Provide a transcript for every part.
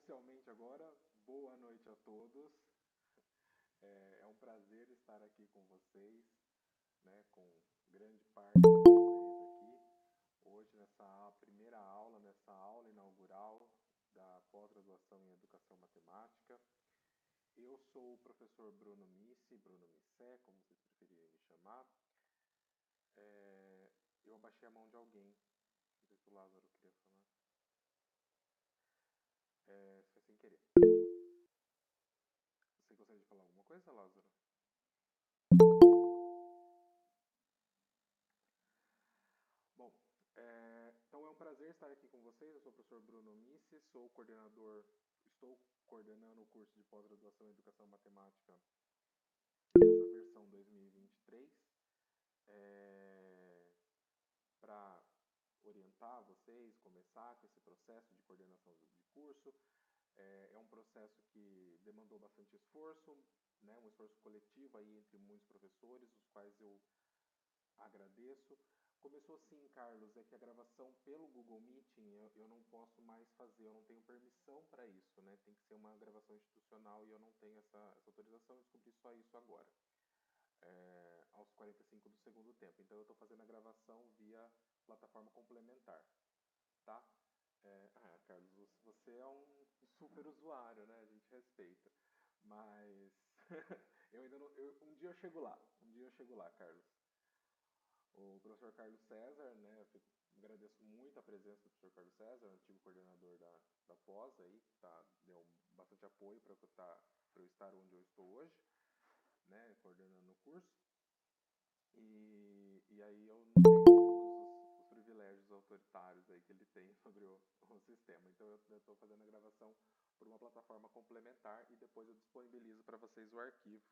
oficialmente agora, boa noite a todos. É um prazer estar aqui com vocês, né, com grande parte de vocês aqui, hoje nessa primeira aula, nessa aula inaugural da pós-graduação em Educação Matemática. Eu sou o professor Bruno Missi, Bruno Missé, como vocês preferirem me chamar. Eu abaixei a mão de alguém, não sei se o Lázaro queria falar. Foi sem querer. Você gostaria de falar alguma coisa, Lázaro? Bom, então é um prazer estar aqui com vocês. Eu sou o professor Bruno Missi, estou coordenando o curso de pós-graduação em Educação Matemática nessa versão 2023, para orientar vocês, começar com esse processo de coordenação de curso. É um processo que demandou bastante esforço, né, um esforço coletivo aí entre muitos professores, os quais eu agradeço. Começou assim, Carlos, é que a gravação pelo Google Meeting eu não posso mais fazer, eu não tenho permissão para isso, né? Tem que ser uma gravação institucional e eu não tenho essa autorização, eu descobri só isso agora, aos 45 do segundo tempo. Então eu estou fazendo a gravação via plataforma complementar, tá? Carlos, você é um super usuário, né? A gente respeita, mas eu ainda não, um dia eu chego lá, Carlos. O professor Carlos César, né, eu agradeço muito a presença do professor Carlos César, antigo coordenador da pós, aí, deu bastante apoio para eu estar onde eu estou hoje, né, coordenando o curso. E aí eu não tenho todos os privilégios autoritários aí que ele tem sobre o sistema. Então eu estou fazendo a gravação por uma plataforma complementar e depois eu disponibilizo para vocês o arquivo,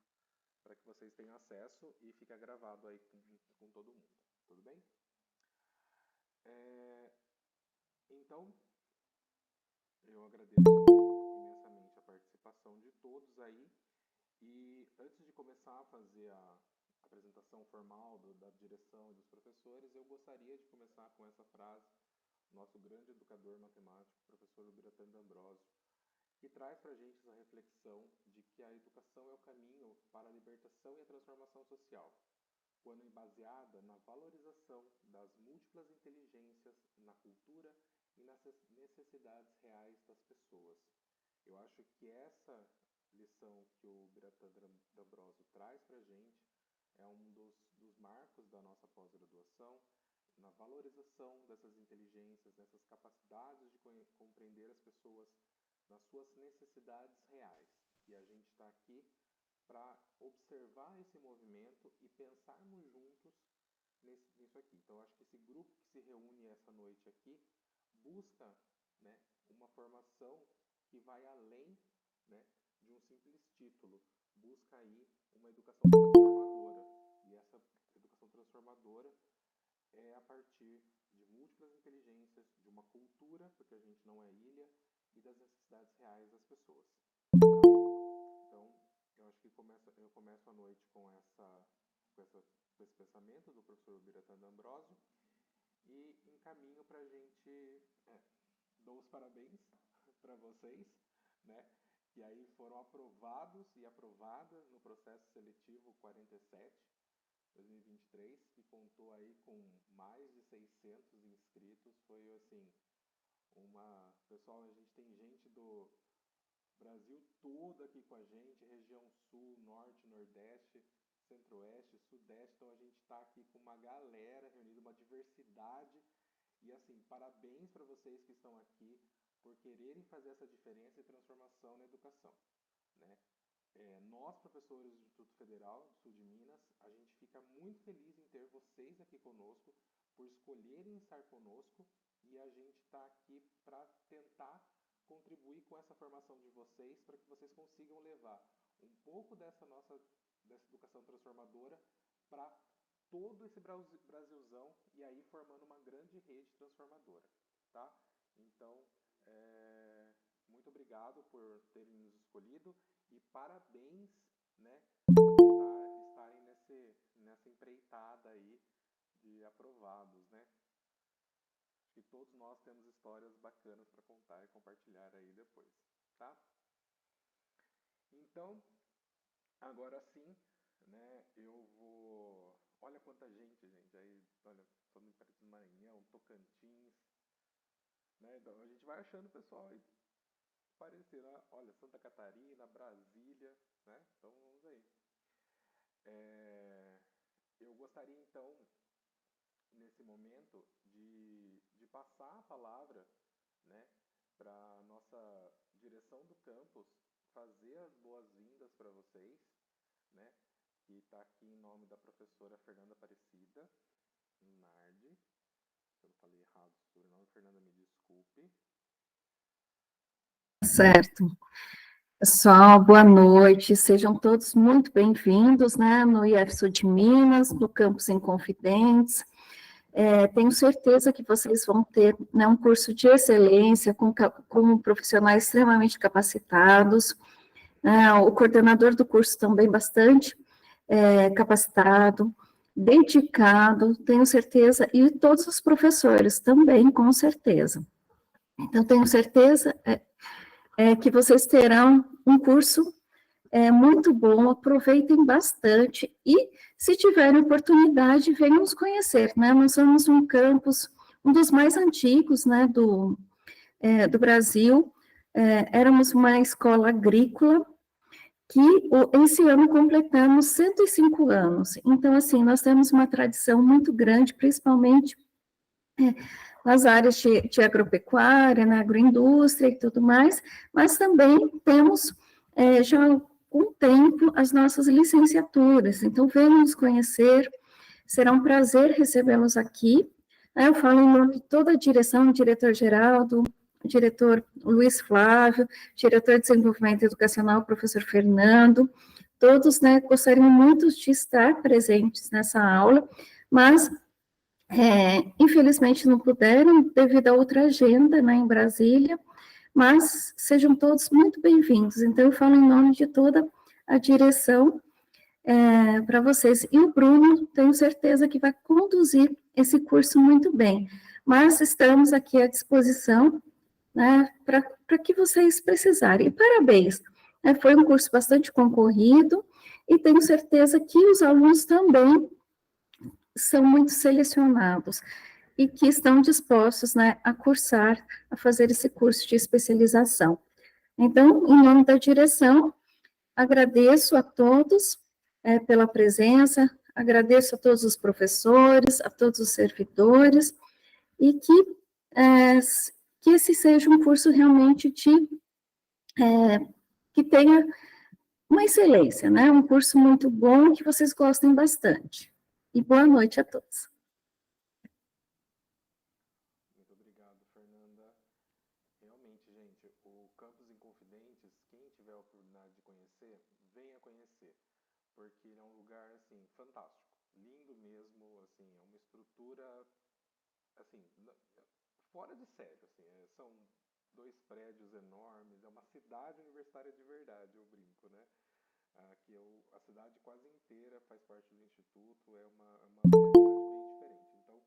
para que vocês tenham acesso e fica gravado aí com todo mundo. Tudo bem? Então, eu agradeço imensamente a participação de todos aí. E antes de começar a fazer a apresentação formal da direção e dos professores, eu gostaria de começar com essa frase, nosso grande educador matemático, professor Ubiratã D'Ambrosio, que traz para a gente essa reflexão de que a educação é o caminho para a libertação e a transformação social, quando baseada na valorização das múltiplas inteligências, na cultura e nas necessidades reais das pessoas. Eu acho que essa lição que o Ubiratã D'Ambrosio traz para a gente é um dos marcos da nossa pós-graduação, na valorização dessas inteligências, dessas capacidades de compreender as pessoas nas suas necessidades reais. E a gente está aqui para observar esse movimento e pensarmos juntos nisso aqui. Então, acho que esse grupo que se reúne essa noite aqui busca, né, uma formação que vai além, né, de um simples título. Busca aí uma educação transformadora. E essa educação transformadora é a partir de múltiplas inteligências, de uma cultura, porque a gente não é ilha, e das necessidades reais das pessoas. Então, eu acho que eu começo a noite com esse pensamento do professor Ubiratã D'Ambrosio e encaminho para a gente, dou os parabéns para vocês, né, que aí foram aprovados e aprovadas no processo seletivo 47 2023, que contou aí com mais de 600 inscritos. Foi assim, pessoal, a gente tem gente do Brasil todo aqui com a gente, região sul, norte, nordeste, centro-oeste, sudeste. Então a gente está aqui com uma galera reunida, uma diversidade. E assim, parabéns para vocês que estão aqui por quererem fazer essa diferença e transformação na educação, né? Nós, professores do Instituto Federal do Sul de Minas, a gente fica muito feliz em ter vocês aqui conosco, por escolherem estar conosco, e a gente está aqui para tentar contribuir com essa formação de vocês, para que vocês consigam levar um pouco dessa educação transformadora para todo esse Brasilzão, e aí formando uma grande rede transformadora, tá? Então, muito obrigado por terem nos escolhido e parabéns, né, por estarem nessa empreitada aí de aprovados, né? Acho que todos nós temos histórias bacanas para contar e compartilhar aí depois. tá? Então, agora sim, né, eu vou... Olha quanta gente. Aí, olha, todo mundo do Maranhão, Tocantins, né? Então a gente vai achando o pessoal aí parecer, né? Olha, Santa Catarina, Brasília, né? Então vamos aí. É, eu gostaria então, nesse momento, de passar a palavra, né, para a nossa direção do campus fazer as boas-vindas para vocês, né, que está aqui em nome da professora Fernanda Aparecida Nardi. Se eu falei errado o sobrenome, Fernanda, me desculpe. Certo. Pessoal, boa noite. Sejam todos muito bem-vindos, né, no IF Sul de Minas, no Campus Inconfidentes. Tenho certeza que vocês vão ter, né, um curso de excelência, com profissionais extremamente capacitados. O coordenador do curso também bastante capacitado, dedicado, tenho certeza, e todos os professores também, com certeza. Então, tenho certeza que vocês terão um curso muito bom, aproveitem bastante, e se tiverem oportunidade, venham nos conhecer, né? Nós somos um campus, um dos mais antigos, né, do Brasil, éramos uma escola agrícola, que esse ano completamos 105 anos, então, assim, nós temos uma tradição muito grande, principalmente nas áreas de agropecuária, na agroindústria e tudo mais, mas também temos já há algum tempo as nossas licenciaturas, então venham nos conhecer, será um prazer recebê-los aqui. Eu falo em nome de toda a direção, o diretor Geraldo, o diretor Luiz Flávio, diretor de desenvolvimento educacional, professor Fernando, todos, né, gostariam muito de estar presentes nessa aula, mas infelizmente não puderam, devido a outra agenda, né, em Brasília, mas sejam todos muito bem-vindos. Então, eu falo em nome de toda a direção para vocês. E o Bruno, tenho certeza que vai conduzir esse curso muito bem. Mas estamos aqui à disposição, né, para que vocês precisarem. E parabéns, né, foi um curso bastante concorrido, e tenho certeza que os alunos também são muito selecionados e que estão dispostos, né, a cursar, a fazer esse curso de especialização. Então, em nome da direção, agradeço a todos pela presença, agradeço a todos os professores, a todos os servidores, e que esse seja um curso realmente que tenha uma excelência, né? Um curso muito bom, que vocês gostem bastante. E boa noite a todos. Muito obrigado, Fernanda. Realmente, gente, o Campus Inconfidentes, quem tiver a oportunidade de conhecer, venha conhecer, porque é um lugar, assim, fantástico, lindo mesmo, assim, é uma estrutura, assim, fora de sério, assim, são 2 prédios enormes, é uma cidade universitária de verdade, eu brinco, né? Que a cidade quase inteira faz parte do Instituto, é uma realidade bem diferente. Então,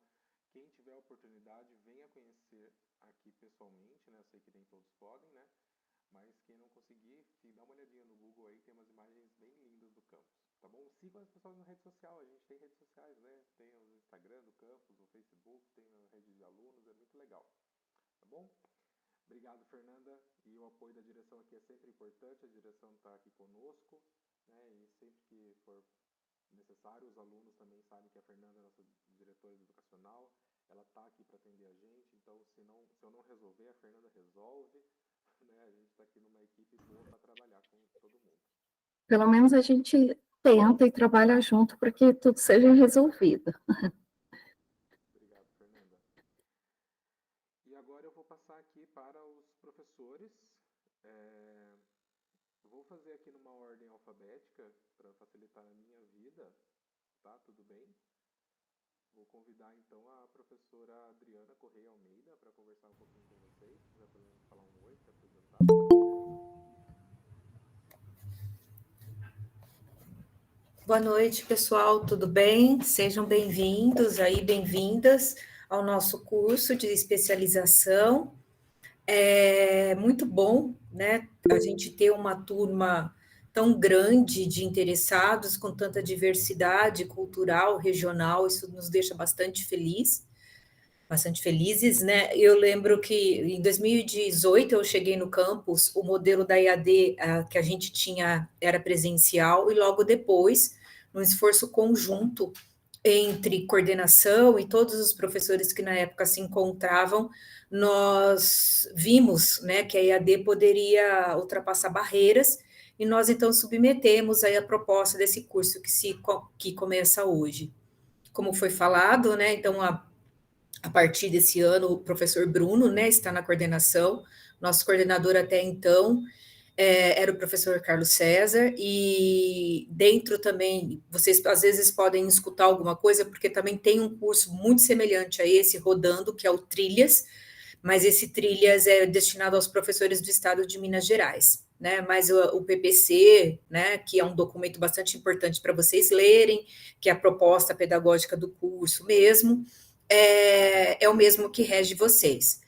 quem tiver a oportunidade, venha conhecer aqui pessoalmente, né? Eu sei que nem todos podem, né? Mas quem não conseguir, dá uma olhadinha no Google aí, tem umas imagens bem lindas do campus, tá bom? Sigam as pessoas na rede social, a gente tem redes sociais, né? Tem o Instagram do campus, o Facebook, tem a rede de alunos, é muito legal, tá bom? Obrigado, Fernanda, e o apoio da direção aqui é sempre importante, a direção está aqui conosco, né? E sempre que for necessário, os alunos também sabem que a Fernanda é nossa diretora educacional, ela está aqui para atender a gente, então se eu não resolver, a Fernanda resolve, né? A gente está aqui numa equipe boa para trabalhar com todo mundo. Pelo menos a gente tenta e trabalha junto para que tudo seja resolvido. Obrigado, Fernanda. E agora eu vou passar aqui para os professores. Vou fazer aqui numa ordem alfabética para facilitar a minha vida, tá? Tudo bem? Vou convidar então a professora Adriana Correia Almeida para conversar um pouquinho com vocês, para falar um oi, se apresentar. Boa noite, pessoal, tudo bem? Sejam bem-vindos aí, bem-vindas ao nosso curso de especialização. É muito bom né, a gente ter uma turma tão grande de interessados, com tanta diversidade cultural, regional, isso nos deixa bastante felizes, né? Eu lembro que em 2018 eu cheguei no campus, o modelo da EAD que a gente tinha era presencial, e logo depois, num esforço conjunto entre coordenação e todos os professores que na época se encontravam, nós vimos, né, que a EAD poderia ultrapassar barreiras, e nós então submetemos aí a proposta desse curso que começa hoje. Como foi falado, né, então a partir desse ano, o professor Bruno, né, está na coordenação. Nosso coordenador até então era o professor Carlos César, e dentro também, vocês às vezes podem escutar alguma coisa, porque também tem um curso muito semelhante a esse rodando, que é o Trilhas, mas esse Trilhas é destinado aos professores do estado de Minas Gerais, né? Mas o PPC, né, que é um documento bastante importante para vocês lerem, que é a proposta pedagógica do curso mesmo, é o mesmo que rege vocês.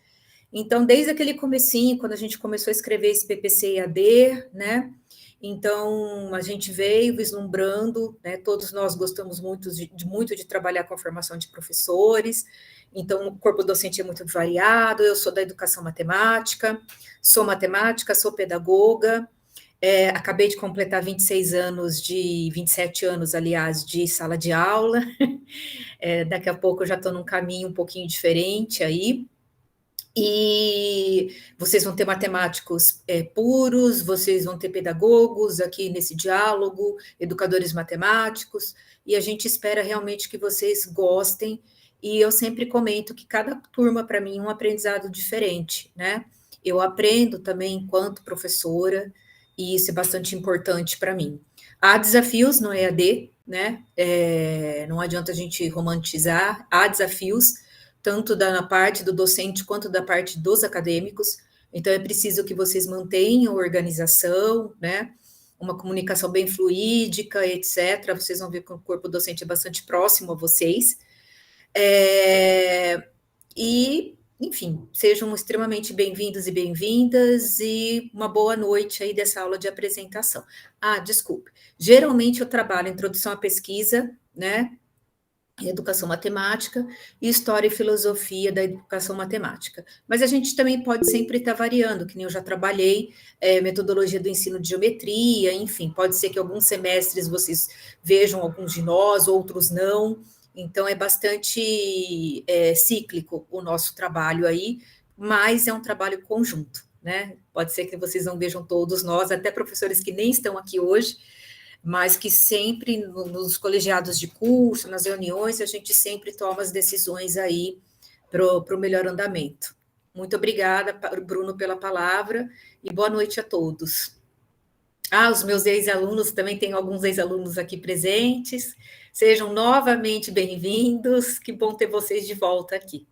Então, desde aquele comecinho, quando a gente começou a escrever esse PPC EAD, né, então a gente veio vislumbrando, né, todos nós gostamos muito de trabalhar com a formação de professores, então o corpo docente é muito variado, eu sou da educação matemática, sou pedagoga, acabei de completar 27 anos, aliás, de sala de aula, daqui a pouco eu já estou num caminho um pouquinho diferente aí, e vocês vão ter matemáticos puros, vocês vão ter pedagogos aqui nesse diálogo, educadores matemáticos, e a gente espera realmente que vocês gostem, e eu sempre comento que cada turma, para mim, é um aprendizado diferente, né? Eu aprendo também enquanto professora, e isso é bastante importante para mim. Há desafios no EAD, né? Não adianta a gente romantizar, há desafios, tanto na parte do docente quanto da parte dos acadêmicos, então é preciso que vocês mantenham a organização, né, uma comunicação bem fluídica, etc. Vocês vão ver que o corpo docente é bastante próximo a vocês, e, enfim, sejam extremamente bem-vindos e bem-vindas, e uma boa noite aí dessa aula de apresentação. Desculpe, geralmente eu trabalho introdução à pesquisa, né, educação matemática, e história e filosofia da educação matemática. Mas a gente também pode sempre estar variando, que nem eu já trabalhei, metodologia do ensino de geometria, enfim, pode ser que alguns semestres vocês vejam alguns de nós, outros não, então é bastante cíclico o nosso trabalho aí, mas é um trabalho conjunto, né? Pode ser que vocês não vejam todos nós, até professores que nem estão aqui hoje, mas que sempre, nos colegiados de curso, nas reuniões, a gente sempre toma as decisões aí para o melhor andamento. Muito obrigada, Bruno, pela palavra, e boa noite a todos. Os meus ex-alunos, também tem alguns ex-alunos aqui presentes, sejam novamente bem-vindos, que bom ter vocês de volta aqui.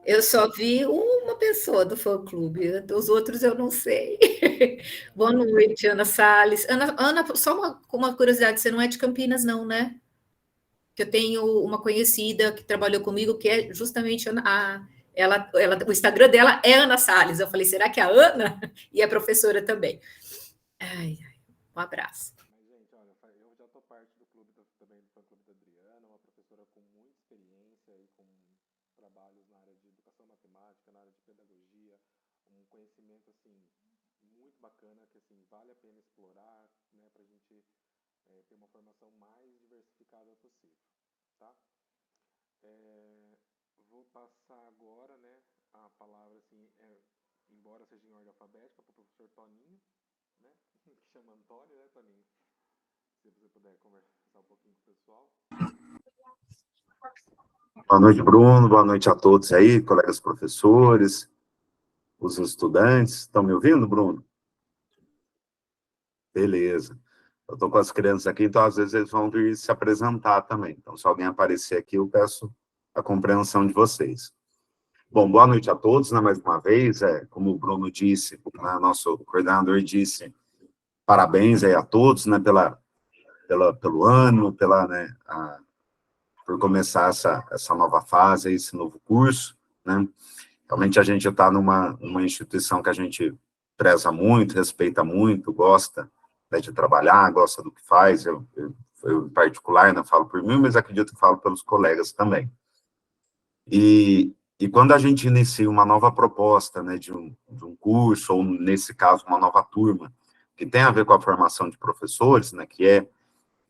Eu só vi uma pessoa do fã-clube, os outros eu não sei. Boa noite, Ana Salles. Ana, só uma curiosidade, você não é de Campinas, não, né? Que eu tenho uma conhecida que trabalhou comigo, que é justamente o Instagram dela é Ana Salles. Eu falei, será que é a Ana? E é professora também. Um abraço. Eu já estou parte do clube também do fã-clube da Adriana, uma professora com muita experiência e com trabalhos na área de educação matemática, na área de pedagogia, um conhecimento assim muito bacana que assim vale a pena explorar, né, para a gente ter uma formação mais diversificada possível, tá? Vou passar agora, né, a palavra assim, embora seja em ordem alfabética, para o professor Toninho, né, que chama Antônio, né, Toninho? Se você puder conversar um pouquinho com o pessoal. Boa noite, Bruno. Boa noite a todos aí, colegas professores, os estudantes. Estão me ouvindo, Bruno? Beleza. Eu estou com as crianças aqui, então às vezes eles vão vir se apresentar também. Então, se alguém aparecer aqui, eu peço a compreensão de vocês. Bom, boa noite a todos, né, mais uma vez. Como o Bruno disse, né, nosso coordenador disse, parabéns aí a todos, né, pelo ano, pela, né, por começar essa nova fase, esse novo curso, né? Realmente a gente está numa instituição que a gente preza muito, respeita muito, gosta, né, de trabalhar, gosta do que faz. Eu em particular, não falo por mim, mas acredito que falo pelos colegas também. E quando a gente inicia uma nova proposta, né, de um curso, ou nesse caso, uma nova turma, que tem a ver com a formação de professores, né, que é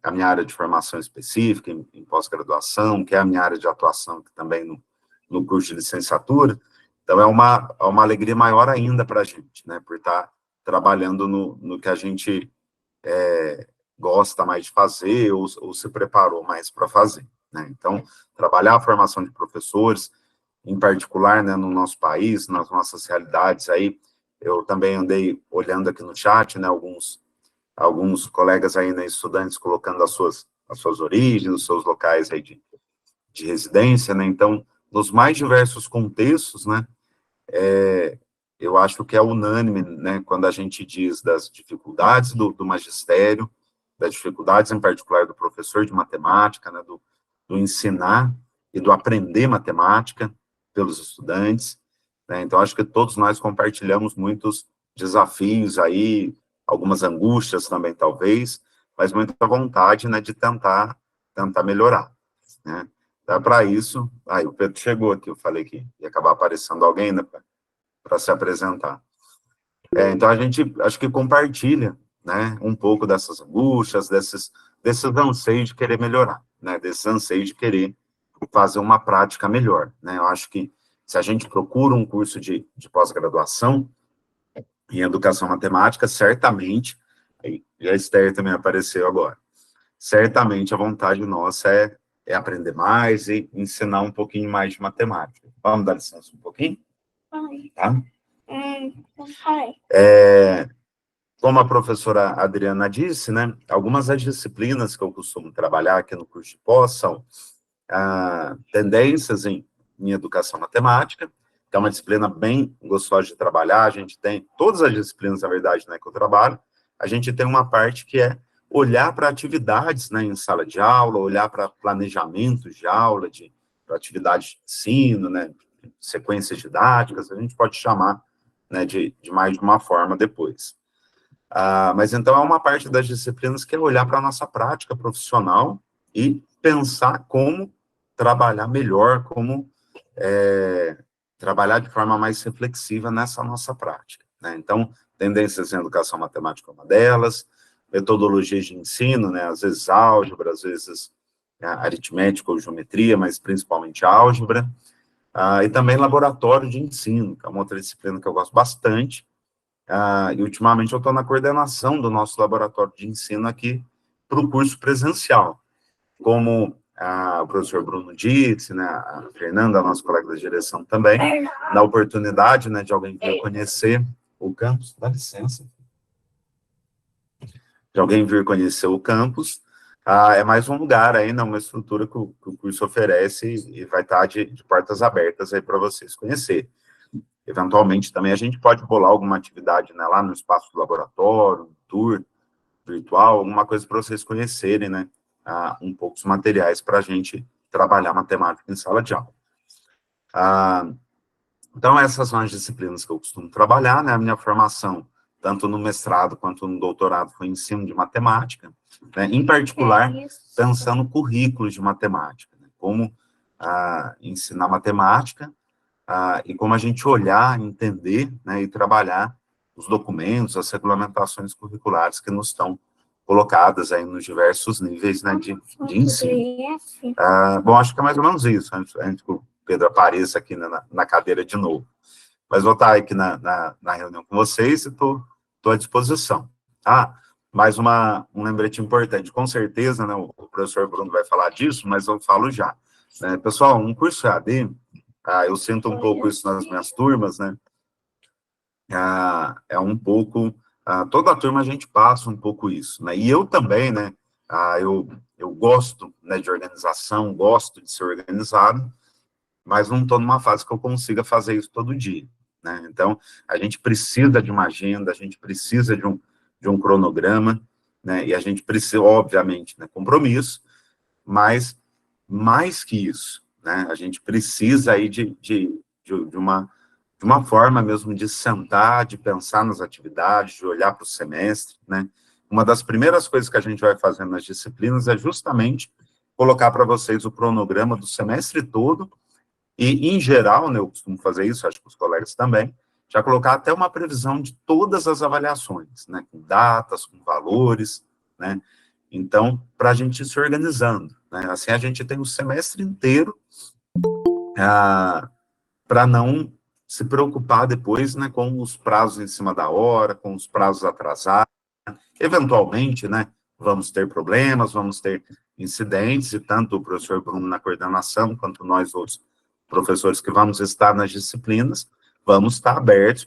a minha área de formação específica, em pós-graduação, que é a minha área de atuação também no curso de licenciatura, então é uma alegria maior ainda para a gente, né, por estar trabalhando no que a gente gosta mais de fazer, ou se preparou mais para fazer, né. Então, trabalhar a formação de professores, em particular, né, no nosso país, nas nossas realidades aí, eu também andei olhando aqui no chat, né, alguns colegas aí, né, estudantes colocando as suas origens, os seus locais aí de residência, né, então, nos mais diversos contextos, né, eu acho que é unânime, né, quando a gente diz das dificuldades do magistério, das dificuldades, em particular, do professor de matemática, né, do ensinar e do aprender matemática pelos estudantes, né, então, acho que todos nós compartilhamos muitos desafios aí, algumas angústias também, talvez, mas muita vontade, né, de tentar melhorar, né. Então, para isso, o Pedro chegou aqui, eu falei que ia acabar aparecendo alguém, né, para se apresentar. Então, a gente, acho que compartilha, né, um pouco dessas angústias, desses anseios de querer melhorar, né, desses anseios de querer fazer uma prática melhor, né. Eu acho que se a gente procura um curso de pós-graduação em educação matemática, certamente, e a Esther também apareceu agora, certamente a vontade nossa é aprender mais e ensinar um pouquinho mais de matemática. Vamos dar licença um pouquinho? Tá? Como a professora Adriana disse, né, algumas das disciplinas que eu costumo trabalhar aqui no curso de pós são tendências em educação matemática, que é uma disciplina bem gostosa de trabalhar. A gente tem, todas as disciplinas, na verdade, né, que eu trabalho, a gente tem uma parte que é olhar para atividades, né, em sala de aula, olhar para planejamentos de aula, para atividades de ensino, né, sequências didáticas, a gente pode chamar, né, de mais de uma forma depois. Mas então é uma parte das disciplinas que é olhar para a nossa prática profissional e pensar como trabalhar melhor, como trabalhar de forma mais reflexiva nessa nossa prática, né? Então, tendências em educação matemática é uma delas, metodologias de ensino, né, às vezes álgebra, às vezes aritmética ou geometria, mas principalmente álgebra, e também laboratório de ensino, que é uma outra disciplina que eu gosto bastante, e ultimamente eu estou na coordenação do nosso laboratório de ensino aqui para o curso presencial, como o professor Bruno disse, né, a Fernanda, a nossa colega da direção também, na oportunidade, né, de alguém vir conhecer o campus, dá licença, de alguém vir conhecer o campus, é mais um lugar aí, né, uma estrutura que o curso oferece e vai estar de portas abertas aí para vocês conhecerem. Eventualmente, também, a gente pode bolar alguma atividade, né, lá no espaço do laboratório, um tour virtual, alguma coisa para vocês conhecerem, né, um pouco os materiais para a gente trabalhar matemática em sala de aula. Então, essas são as disciplinas que eu costumo trabalhar, né, a minha formação, tanto no mestrado quanto no doutorado, foi ensino de matemática, né, em particular, pensando currículos de matemática, né, como ensinar matemática, e como a gente olhar, entender, né, e trabalhar os documentos, as regulamentações curriculares que nos estão colocadas aí nos diversos níveis, né, de ensino. Bom, acho que é mais ou menos isso, antes que o Pedro apareça aqui na cadeira de novo. Mas vou estar aqui na reunião com vocês e estou à disposição. Mais um lembrete importante, com certeza, né, o professor Bruno vai falar disso, mas eu falo já. Né, pessoal, um curso EAD, eu sinto um pouco isso nas minhas turmas, né, é um pouco, toda a turma a gente passa um pouco isso, né, e eu também, né, eu gosto, né, de organização, gosto de ser organizado, mas não estou numa fase que eu consiga fazer isso todo dia, né, então, a gente precisa de uma agenda, a gente precisa de um cronograma, né, e a gente precisa, obviamente, né, compromisso, mas mais que isso, né? A gente precisa aí de uma forma mesmo de sentar, de pensar nas atividades, de olhar para o semestre, né? Uma das primeiras coisas que a gente vai fazer nas disciplinas é justamente colocar para vocês o cronograma do semestre todo e, em geral, né, eu costumo fazer isso, acho que os colegas também, já colocar até uma previsão de todas as avaliações, né, com datas, com valores, né? Então, para a gente ir se organizando, né? Assim, a gente tem o semestre inteiro para não se preocupar depois, né, com os prazos em cima da hora, com os prazos atrasados. Eventualmente, né, vamos ter problemas, vamos ter incidentes, e tanto o professor Bruno na coordenação, quanto nós outros professores que vamos estar nas disciplinas, vamos estar abertos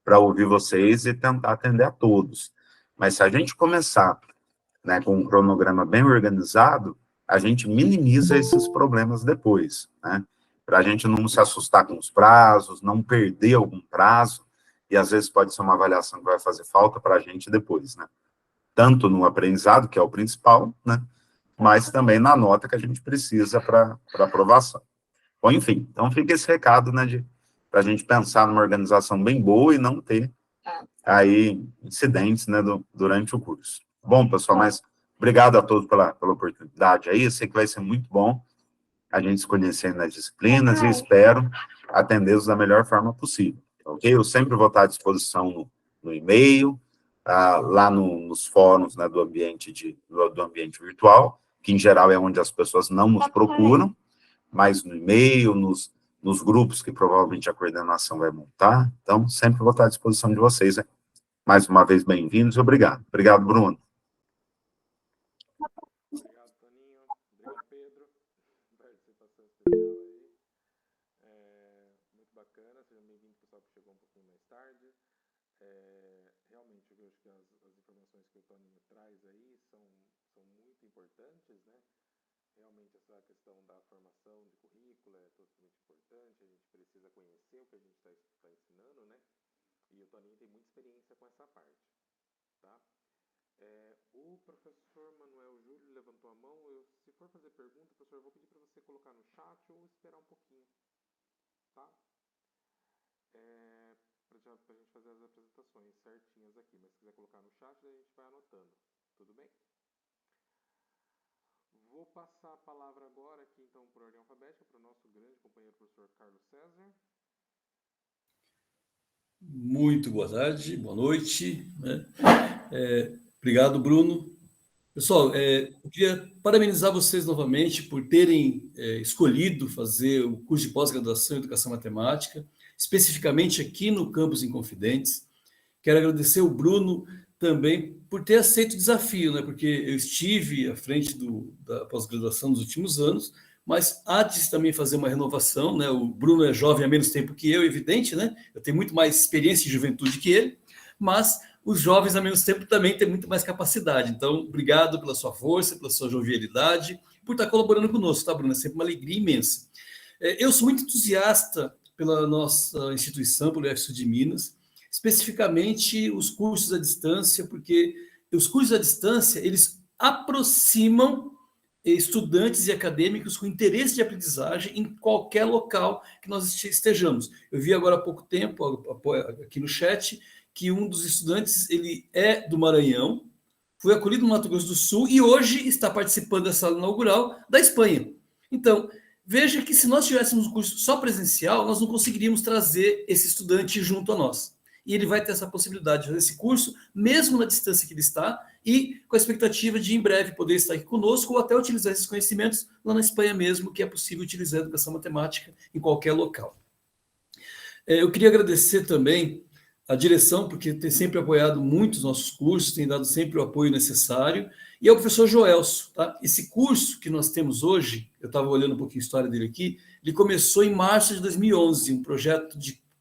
para ouvir vocês e tentar atender a todos. Mas se a gente começar, né, com um cronograma bem organizado, a gente minimiza esses problemas depois, né? Para a gente não se assustar com os prazos, não perder algum prazo, e às vezes pode ser uma avaliação que vai fazer falta para a gente depois, né? Tanto no aprendizado, que é o principal, né? Mas também na nota que a gente precisa para aprovação. Bom, enfim, então fica esse recado, né, para a gente pensar numa organização bem boa e não ter aí incidentes, né, durante o curso. Bom, pessoal, mas obrigado a todos pela oportunidade aí, eu sei que vai ser muito bom a gente se conhecer nas disciplinas e espero atendê-los da melhor forma possível, ok? Eu sempre vou estar à disposição no e-mail, lá nos fóruns, né, do ambiente virtual, que em geral é onde as pessoas não nos procuram, mas no e-mail, nos grupos que provavelmente a coordenação vai montar. Então, sempre vou estar à disposição de vocês, né? Mais uma vez, bem-vindos e obrigado. Obrigado, Bruno. Obrigado, Toninho. Obrigado, Pedro. Participação especial aí. Muito bacana. Seja bem-vindo, pessoal, que chegou um pouquinho mais tarde. Realmente, eu acho que as informações que o Toninho traz aí são muito importantes, né? Realmente, essa questão da formação de currículo é totalmente importante. A gente precisa conhecer o que a gente está ensinando, né? E o Toninho tem muita experiência com essa parte, tá? O professor Manuel Júlio levantou a mão. Se for fazer pergunta, professor, eu vou pedir para você colocar no chat ou esperar um pouquinho, tá? Para a gente fazer as apresentações certinhas aqui. Mas se quiser colocar no chat, a gente vai anotando. Tudo bem? Vou passar a palavra agora aqui, então, por ordem alfabética, para o nosso grande companheiro professor Carlos César. Muito boa tarde, boa noite, né? Obrigado, Bruno. Pessoal, eu queria parabenizar vocês novamente por terem escolhido fazer o curso de pós-graduação em Educação Matemática, especificamente aqui no Campus Inconfidentes. Quero agradecer o Bruno também por ter aceito o desafio, né? Porque eu estive à frente da pós-graduação nos últimos anos, mas há de também fazer uma renovação, né? O Bruno é jovem há menos tempo que eu, evidente, né? Eu tenho muito mais experiência e juventude que ele, mas os jovens há menos tempo também têm muito mais capacidade. Então, obrigado pela sua força, pela sua jovialidade, por estar colaborando conosco, tá, Bruno? É sempre uma alegria imensa. Eu sou muito entusiasta pela nossa instituição, pelo IFSU de Minas, especificamente os cursos à distância, porque os cursos à distância, eles aproximam estudantes e acadêmicos com interesse de aprendizagem em qualquer local que nós estejamos. Eu vi agora há pouco tempo, aqui no chat, que um dos estudantes, ele é do Maranhão, foi acolhido no Mato Grosso do Sul e hoje está participando da sala inaugural da Espanha. Então, veja que se nós tivéssemos um curso só presencial, nós não conseguiríamos trazer esse estudante junto a nós. E ele vai ter essa possibilidade de fazer esse curso, mesmo na distância que ele está, e com a expectativa de, em breve, poder estar aqui conosco ou até utilizar esses conhecimentos lá na Espanha mesmo, que é possível utilizar a educação matemática em qualquer local. Eu queria agradecer também a direção, porque tem sempre apoiado muito os nossos cursos, tem dado sempre o apoio necessário, e ao professor Joelso. Tá? Esse curso que nós temos hoje, eu estava olhando um pouquinho a história dele aqui, ele começou em março de 2011, um projeto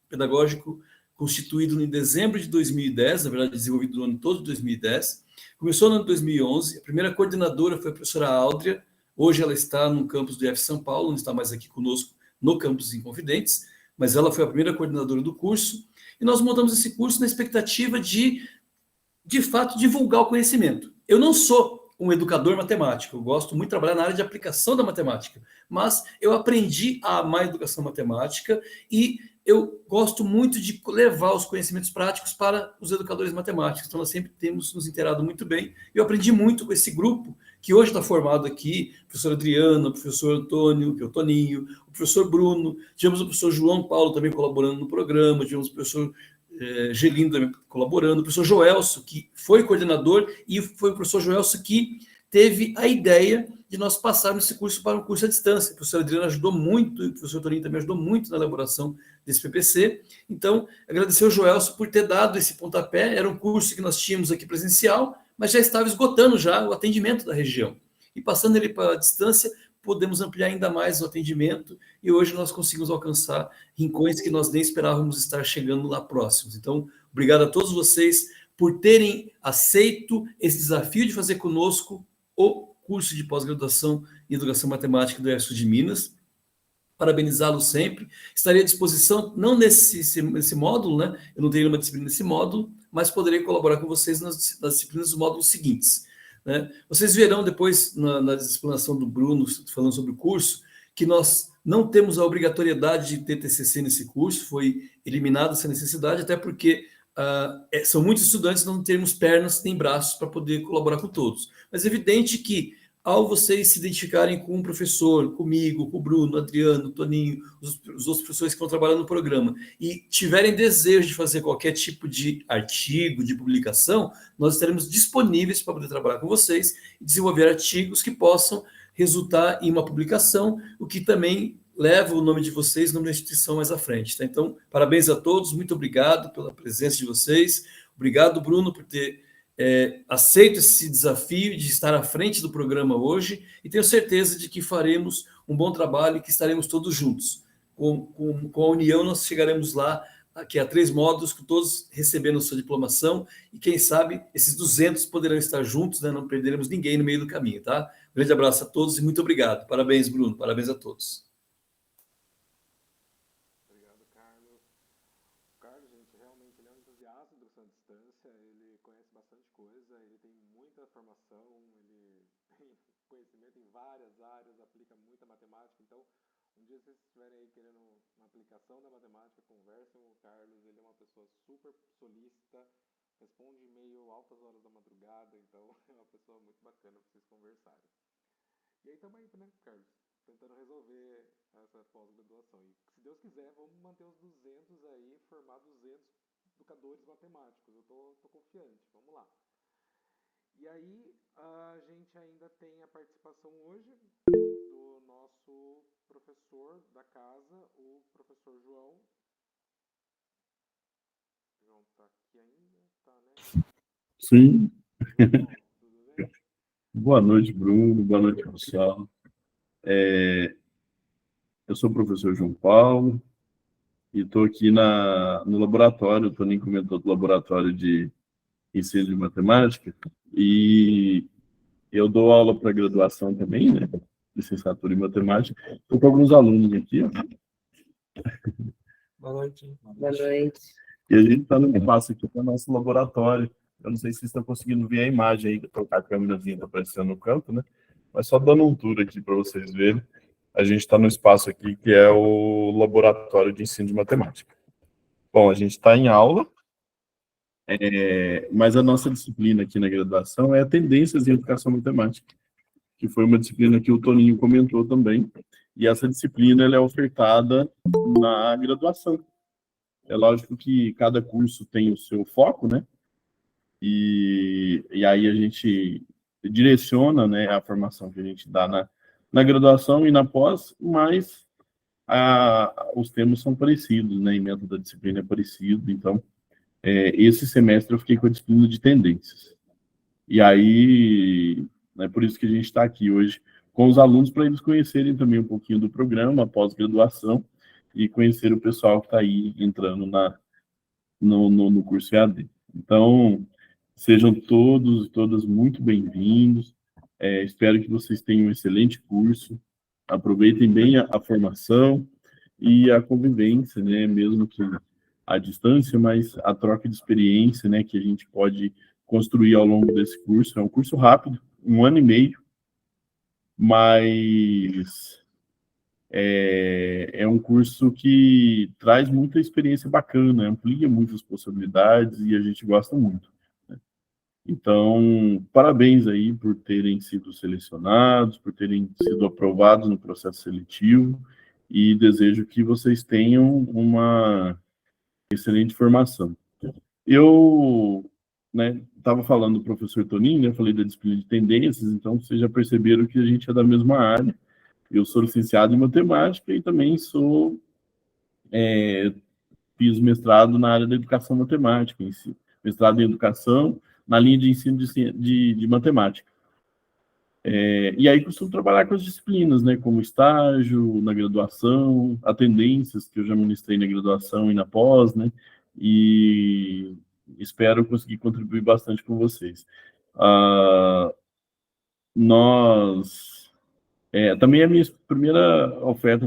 pedagógico constituído em dezembro de 2010, na verdade desenvolvido no ano todo de 2010, começou no ano de 2011, a primeira coordenadora foi a professora Áudria, hoje ela está no campus do IF São Paulo, não está mais aqui conosco no campus Inconfidentes, mas ela foi a primeira coordenadora do curso, e nós montamos esse curso na expectativa de fato, divulgar o conhecimento. Eu não sou um educador matemático, eu gosto muito de trabalhar na área de aplicação da matemática, mas eu aprendi a amar a educação matemática e eu gosto muito de levar os conhecimentos práticos para os educadores matemáticos, então nós sempre temos nos inteirado muito bem. Eu aprendi muito com esse grupo, que hoje está formado aqui, o professor Adriano, o professor Antônio, que é o Toninho, o professor Bruno, tivemos o professor João Paulo também colaborando no programa, tivemos o professor Gelindo também colaborando, o professor Joelso, que foi coordenador, e foi o professor Joelso que teve a ideia de nós passarmos esse curso para um curso à distância. O professor Adriano ajudou muito, e o professor Toninho também ajudou muito na elaboração desse PPC. Então, agradecer ao Joelso por ter dado esse pontapé. Era um curso que nós tínhamos aqui presencial, mas já estava esgotando já o atendimento da região. E passando ele para a distância, podemos ampliar ainda mais o atendimento, e hoje nós conseguimos alcançar rincões que nós nem esperávamos estar chegando lá próximos. Então, obrigado a todos vocês por terem aceito esse desafio de fazer conosco o curso de pós-graduação em Educação Matemática do IFSU de Minas. Parabenizá-los sempre. Estarei à disposição, não nesse módulo, né? Eu não tenho uma disciplina nesse módulo, mas poderei colaborar com vocês nas disciplinas dos módulos seguintes, né? Vocês verão depois, na explanação do Bruno, falando sobre o curso, que nós não temos a obrigatoriedade de ter TCC nesse curso, foi eliminada essa necessidade, até porque são muitos estudantes não termos pernas nem braços para poder colaborar com todos. Mas é evidente que, ao vocês se identificarem com um professor, comigo, com o Bruno, Adriano, Toninho, os outros professores que estão trabalhando no programa, e tiverem desejo de fazer qualquer tipo de artigo, de publicação, nós estaremos disponíveis para poder trabalhar com vocês e desenvolver artigos que possam resultar em uma publicação, o que também leva o nome de vocês, o nome da instituição mais à frente. Tá? Então, parabéns a todos, muito obrigado pela presença de vocês. Obrigado, Bruno, por ter aceito esse desafio de estar à frente do programa hoje, e tenho certeza de que faremos um bom trabalho e que estaremos todos juntos. Com a união, nós chegaremos lá, aqui a 3 módulos, com todos recebendo sua diplomação, e quem sabe esses 200 poderão estar juntos, né? Não perderemos ninguém no meio do caminho, tá? Um grande abraço a todos e muito obrigado. Parabéns, Bruno, parabéns a todos. Realmente ele é um entusiasta do educação à distância, ele conhece bastante coisa, ele tem muita formação, ele tem conhecimento em várias áreas, aplica muita matemática. Então, um dia vocês estiverem aí querendo uma aplicação da matemática, conversem com o Carlos, ele é uma pessoa super solícita, responde e-mail altas horas da madrugada, então é uma pessoa muito bacana para vocês conversarem. E aí também, né, Carlos, tentando resolver essa pós-graduação. E se Deus quiser, vamos manter os 200 aí, formar 200 educadores matemáticos. Eu tô confiante, vamos lá. E aí, a gente ainda tem a participação hoje do nosso professor da casa, o professor João. O João tá aqui ainda? Tá, né? Sim. Bom, tudo bem? Boa noite, Bruno. Boa noite, pessoal. Eu sou o professor João Paulo e estou aqui no laboratório. O Toninho comentou do laboratório de ensino de matemática, e eu dou aula para graduação também, né? Licenciatura em matemática. Estou com alguns alunos aqui, ó. Boa noite. Boa noite. E a gente está no espaço aqui para o nosso laboratório. Eu não sei se vocês estão conseguindo ver a imagem aí, trocar a câmerazinha está aparecendo no canto, né? Mas só dando um tour aqui para vocês verem. A gente está no espaço aqui que é o Laboratório de Ensino de Matemática. Bom, a gente está em aula, mas a nossa disciplina aqui na graduação é Tendências em Educação Matemática, que foi uma disciplina que o Toninho comentou também, e essa disciplina ela é ofertada na graduação. É lógico que cada curso tem o seu foco, né? E aí a gente direciona, né, a formação que a gente dá na graduação e na pós, mas os temas são parecidos, né? Em método da disciplina é parecido. Então, esse semestre eu fiquei com a disciplina de tendências. E aí, é por isso que a gente está aqui hoje com os alunos, para eles conhecerem também um pouquinho do programa, a pós-graduação, e conhecer o pessoal que está aí entrando no curso EAD. Então, sejam todos e todas muito bem-vindos. Espero que vocês tenham um excelente curso. Aproveitem bem a formação e a convivência, né? Mesmo que à distância, mas a troca de experiência, né? Que a gente pode construir ao longo desse curso. É um curso rápido, um ano e meio, mas é um curso que traz muita experiência bacana, amplia muitas possibilidades e a gente gosta muito. Então, parabéns aí por terem sido selecionados, por terem sido aprovados no processo seletivo e desejo que vocês tenham uma excelente formação. Eu, né, estava falando do professor Toninho, né, falei da disciplina de tendências, então vocês já perceberam que a gente é da mesma área. Eu sou licenciado em matemática e também fiz mestrado na área da educação matemática em si. Mestrado em educação na linha de ensino de matemática. E aí costumo trabalhar com as disciplinas, né, como estágio, na graduação, a tendências que eu já ministrei na graduação e na pós, né, e espero conseguir contribuir bastante com vocês. Nós também a minha primeira oferta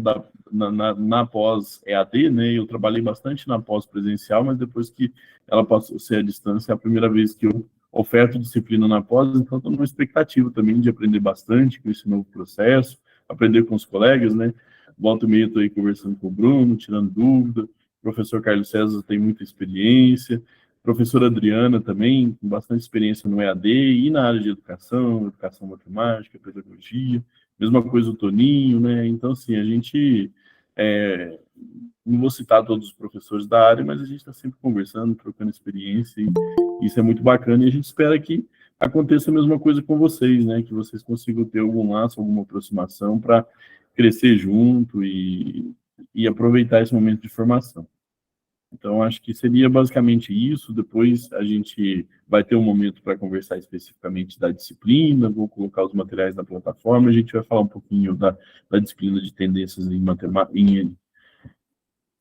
na pós EAD, né? Eu trabalhei bastante na pós presencial, mas depois que ela passou a ser à distância, é a primeira vez que eu oferto disciplina na pós, então estou numa expectativa também de aprender bastante com esse novo processo, aprender com os colegas, né? Volta e meia estou aí conversando com o Bruno, tirando dúvida. O professor Carlos César tem muita experiência. Professora Adriana também, com bastante experiência no EAD e na área de educação matemática, pedagogia. Mesma coisa o Toninho, né? Então, assim, a gente, não vou citar todos os professores da área, mas a gente está sempre conversando, trocando experiência, e isso é muito bacana, e a gente espera que aconteça a mesma coisa com vocês, né? Que vocês consigam ter algum laço, alguma aproximação para crescer junto e aproveitar esse momento de formação. Então, acho que seria basicamente isso. Depois a gente vai ter um momento para conversar especificamente da disciplina, vou colocar os materiais na plataforma, a gente vai falar um pouquinho da disciplina de tendências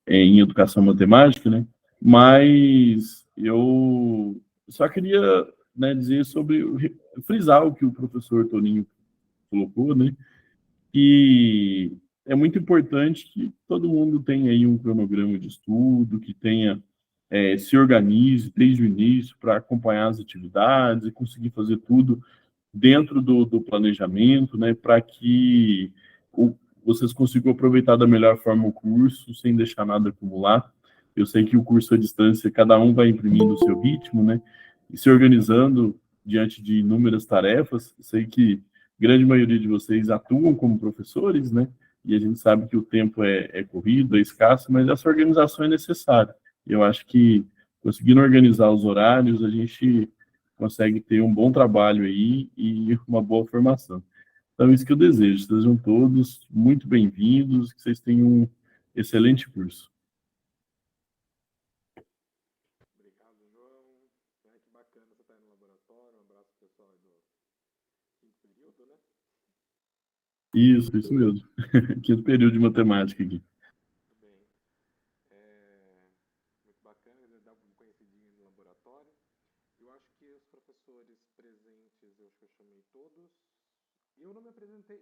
em educação matemática, né? Mas eu só queria, né, dizer frisar o que o professor Toninho colocou, né? Que é muito importante que todo mundo tenha aí um cronograma de estudo, que tenha se organize desde o início para acompanhar as atividades e conseguir fazer tudo dentro do planejamento, né, para que vocês consigam aproveitar da melhor forma o curso, sem deixar nada acumular. Eu sei que o curso à distância, cada um vai imprimindo o seu ritmo, né, e se organizando diante de inúmeras tarefas. Sei que a grande maioria de vocês atuam como professores, né, e a gente sabe que o tempo é corrido, é escasso, mas essa organização é necessária. Eu acho que, conseguindo organizar os horários, a gente consegue ter um bom trabalho aí e uma boa formação. Então, isso que eu desejo. Sejam todos muito bem-vindos, que vocês tenham um excelente curso. Obrigado, João. Que bacana você estar aí no laboratório. Um abraço pro pessoal aí do quinto período, né? Isso mesmo. Quinto período de matemática aqui. Muito bem. Muito bacana, ele dá um conhecidinho no laboratório. Eu acho que os professores presentes, eu acho que eu chamei todos. E eu não me apresentei,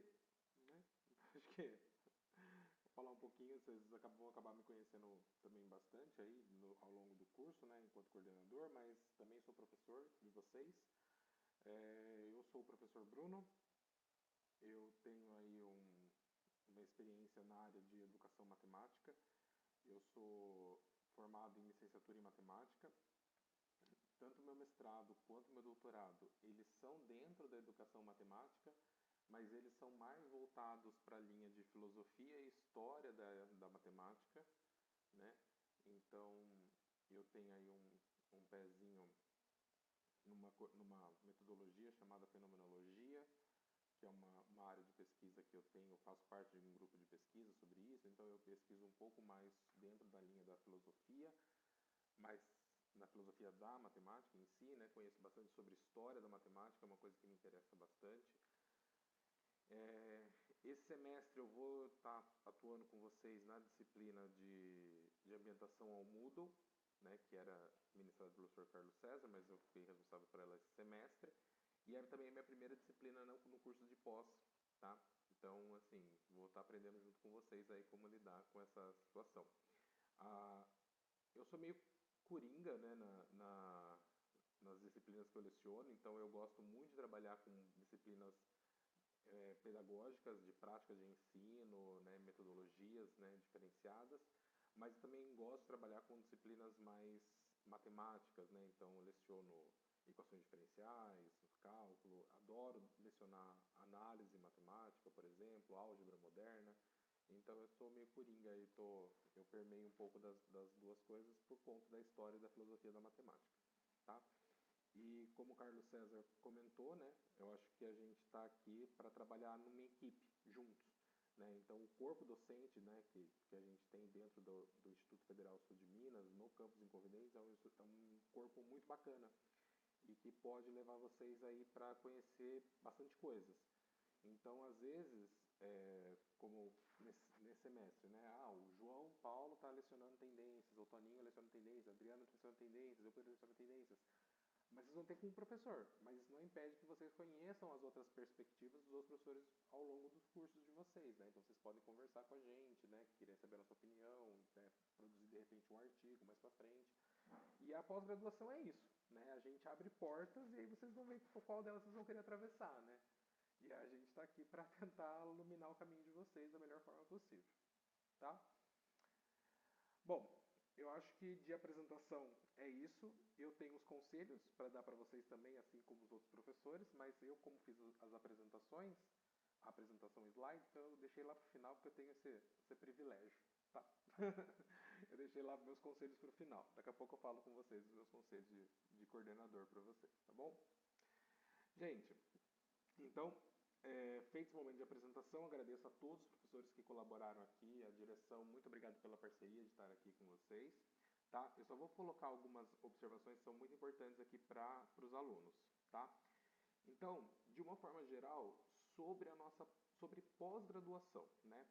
né? Acho que vou falar um pouquinho, vocês vão acabar me conhecendo também bastante aí ao longo do curso, né? Enquanto coordenador, mas também sou professor de vocês. Eu sou o professor Bruno. Eu tenho aí uma experiência na área de educação matemática. Eu sou formado em licenciatura em matemática. Tanto meu mestrado quanto meu doutorado, eles são dentro da educação matemática, mas eles são mais voltados para a linha de filosofia e história da matemática, né? Então, eu tenho aí um pezinho numa metodologia chamada fenomenologia, que é uma área de pesquisa que eu tenho. Eu faço parte de um grupo de pesquisa sobre isso, então eu pesquiso um pouco mais dentro da linha da filosofia, mas na filosofia da matemática em si, né? Conheço bastante sobre história da matemática, é uma coisa que me interessa bastante. Esse semestre eu vou estar atuando com vocês na disciplina de ambientação ao Moodle, né, que era ministrada pelo professor Carlos César, mas eu fiquei responsável por ela esse semestre. E é também a minha primeira disciplina no curso de pós, tá? Então, assim, vou estar aprendendo junto com vocês aí como lidar com essa situação. Eu sou meio coringa, né, nas disciplinas que eu leciono, então eu gosto muito de trabalhar com disciplinas disciplinas pedagógicas, de práticas de ensino, né, metodologias, né, diferenciadas, mas também gosto de trabalhar com disciplinas mais matemáticas, né, então eu leciono equações diferenciais, cálculo, adoro lecionar análise matemática, por exemplo, álgebra moderna, então eu sou meio coringa, eu permeio um pouco das duas coisas por conta da história e da filosofia da matemática, tá? E como o Carlos César comentou, né, eu acho que a gente está aqui para trabalhar numa equipe, juntos. Né? Então, o corpo docente, né, que a gente tem dentro do Instituto Federal Sul de Minas, no campus Inconfidentes, é um corpo muito bacana e que pode levar vocês aí para conhecer bastante coisas. Então, às vezes, como nesse semestre, né? O João Paulo está lecionando tendências, o Toninho leciona tendências, a Adriana leciona tendências, eu leciono tendências. Mas vocês vão ter com um professor, mas isso não impede que vocês conheçam as outras perspectivas dos outros professores ao longo dos cursos de vocês, né? Então vocês podem conversar com a gente, né? Querer saber a nossa opinião, né? Produzir de repente um artigo mais para frente. E a pós-graduação é isso, né? A gente abre portas e aí vocês vão ver por qual delas vocês vão querer atravessar, né? E a gente está aqui para tentar iluminar o caminho de vocês da melhor forma possível, tá? Bom, eu acho que de apresentação é isso. Eu tenho os conselhos para dar para vocês também, assim como os outros professores, mas eu, como fiz as apresentações, a apresentação slide, então eu deixei lá para o final porque eu tenho esse privilégio, tá? Eu deixei lá meus conselhos para o final. Daqui a pouco eu falo com vocês os meus conselhos de coordenador para vocês, tá bom? Gente, então, feito esse momento de apresentação, agradeço a todos os professores que colaboraram aqui, a direção, muito obrigado pela parceria de estar aqui com vocês. Tá? Eu só vou colocar algumas observações que são muito importantes aqui para os alunos. Tá? Então, de uma forma geral, sobre pós-graduação, né?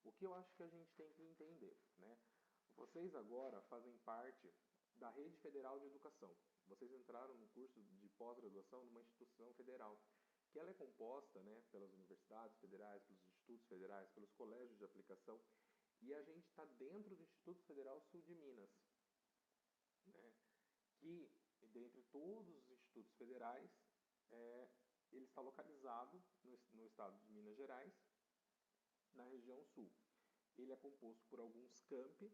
O que eu acho que a gente tem que entender, né? Vocês agora fazem parte da Rede Federal de Educação. Vocês entraram no curso de pós-graduação numa instituição federal, que ela é composta, né, pelas universidades federais, pelos institutos federais, pelos colégios de aplicação, e a gente está dentro do Instituto Federal Sul de Minas, né, que, dentre todos os institutos federais, ele está localizado no estado de Minas Gerais, na região sul. Ele é composto por alguns campi,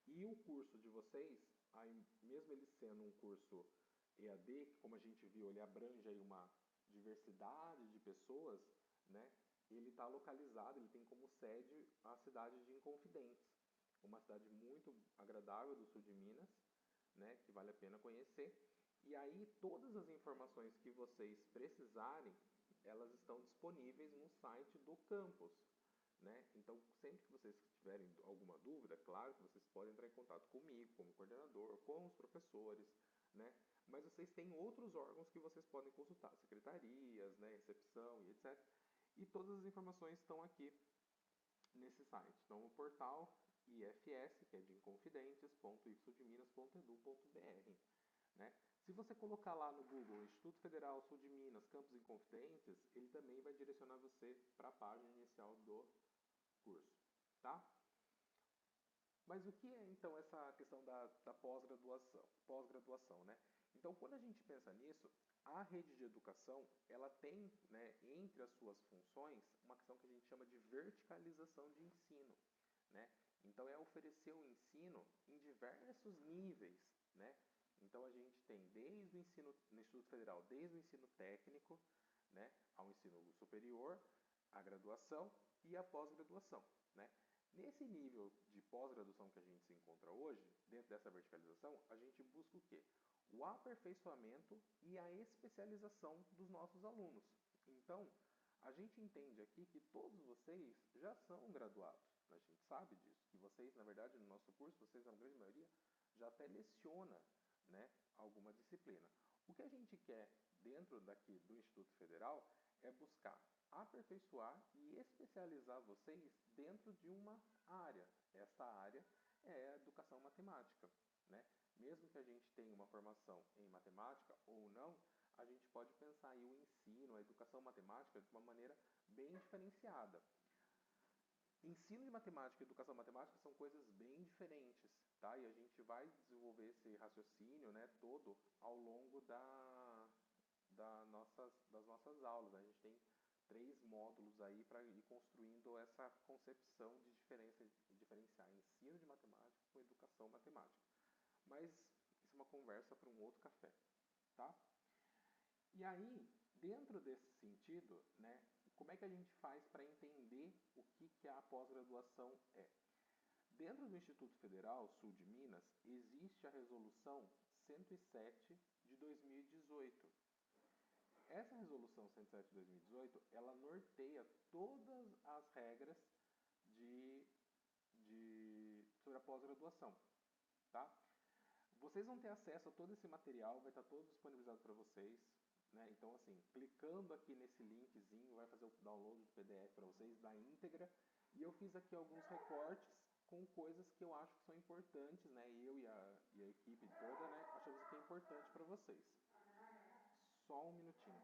e o curso de vocês, aí, mesmo ele sendo um curso EAD, que como a gente viu, ele abrange aí uma diversidade de pessoas, né? Ele está localizado, ele tem como sede a cidade de Inconfidentes, uma cidade muito agradável do sul de Minas, né? Que vale a pena conhecer. E aí todas as informações que vocês precisarem, elas estão disponíveis no site do campus. Né? Então, sempre que vocês tiverem alguma dúvida, claro que vocês podem entrar em contato comigo, como coordenador, com os professores, né? Mas vocês têm outros órgãos que vocês podem consultar, secretarias, né, recepção e etc. E todas as informações estão aqui nesse site. Então, o portal IFS, que é de inconfidentes.ifsudminas.edu.br, né? Se você colocar lá no Google Instituto Federal Sul de Minas, Campus Inconfidentes, ele também vai direcionar você para a página inicial do curso, tá? Mas o que é, então, essa questão da pós-graduação, né? Então, quando a gente pensa nisso, a rede de educação, ela tem, né, entre as suas funções, uma questão que a gente chama de verticalização de ensino, né? Então, é oferecer o ensino em diversos níveis, né? Então, a gente tem desde o ensino, no Instituto Federal, desde o ensino técnico, né, ao ensino superior, a graduação e a pós-graduação, né? Nesse nível de pós-graduação que a gente se encontra hoje, dentro dessa verticalização, a gente busca o quê? O aperfeiçoamento e a especialização dos nossos alunos. Então, a gente entende aqui que todos vocês já são graduados. A gente sabe disso, que vocês, na verdade, no nosso curso, vocês, na grande maioria, já até leciona, né, alguma disciplina. O que a gente quer dentro daqui do Instituto Federal é buscar aperfeiçoar e especializar vocês dentro de uma área. Essa área é a educação matemática, né? Mesmo que a gente tenha uma formação em matemática ou não, a gente pode pensar aí o ensino, a educação matemática de uma maneira bem diferenciada. Ensino de matemática e educação matemática são coisas bem diferentes, tá? E a gente vai desenvolver esse raciocínio, né, todo ao longo das nossas aulas. A gente tem 3 módulos aí para ir construindo essa concepção de diferenciar ensino de matemática com educação matemática. Mas isso é uma conversa para um outro café, tá? E aí, dentro desse sentido, né, como é que a gente faz para entender o que a pós-graduação é? Dentro do Instituto Federal Sul de Minas, existe a Resolução 107 de 2018. Essa Resolução 107 de 2018, ela norteia todas as regras sobre a pós-graduação, tá? Vocês vão ter acesso a todo esse material, vai estar todo disponibilizado para vocês, né? Então, assim, clicando aqui nesse linkzinho, vai fazer o download do PDF para vocês, da íntegra. E eu fiz aqui alguns recortes com coisas que eu acho que são importantes, né? Eu e a equipe toda, né? Achamos que é importante para vocês. Só um minutinho.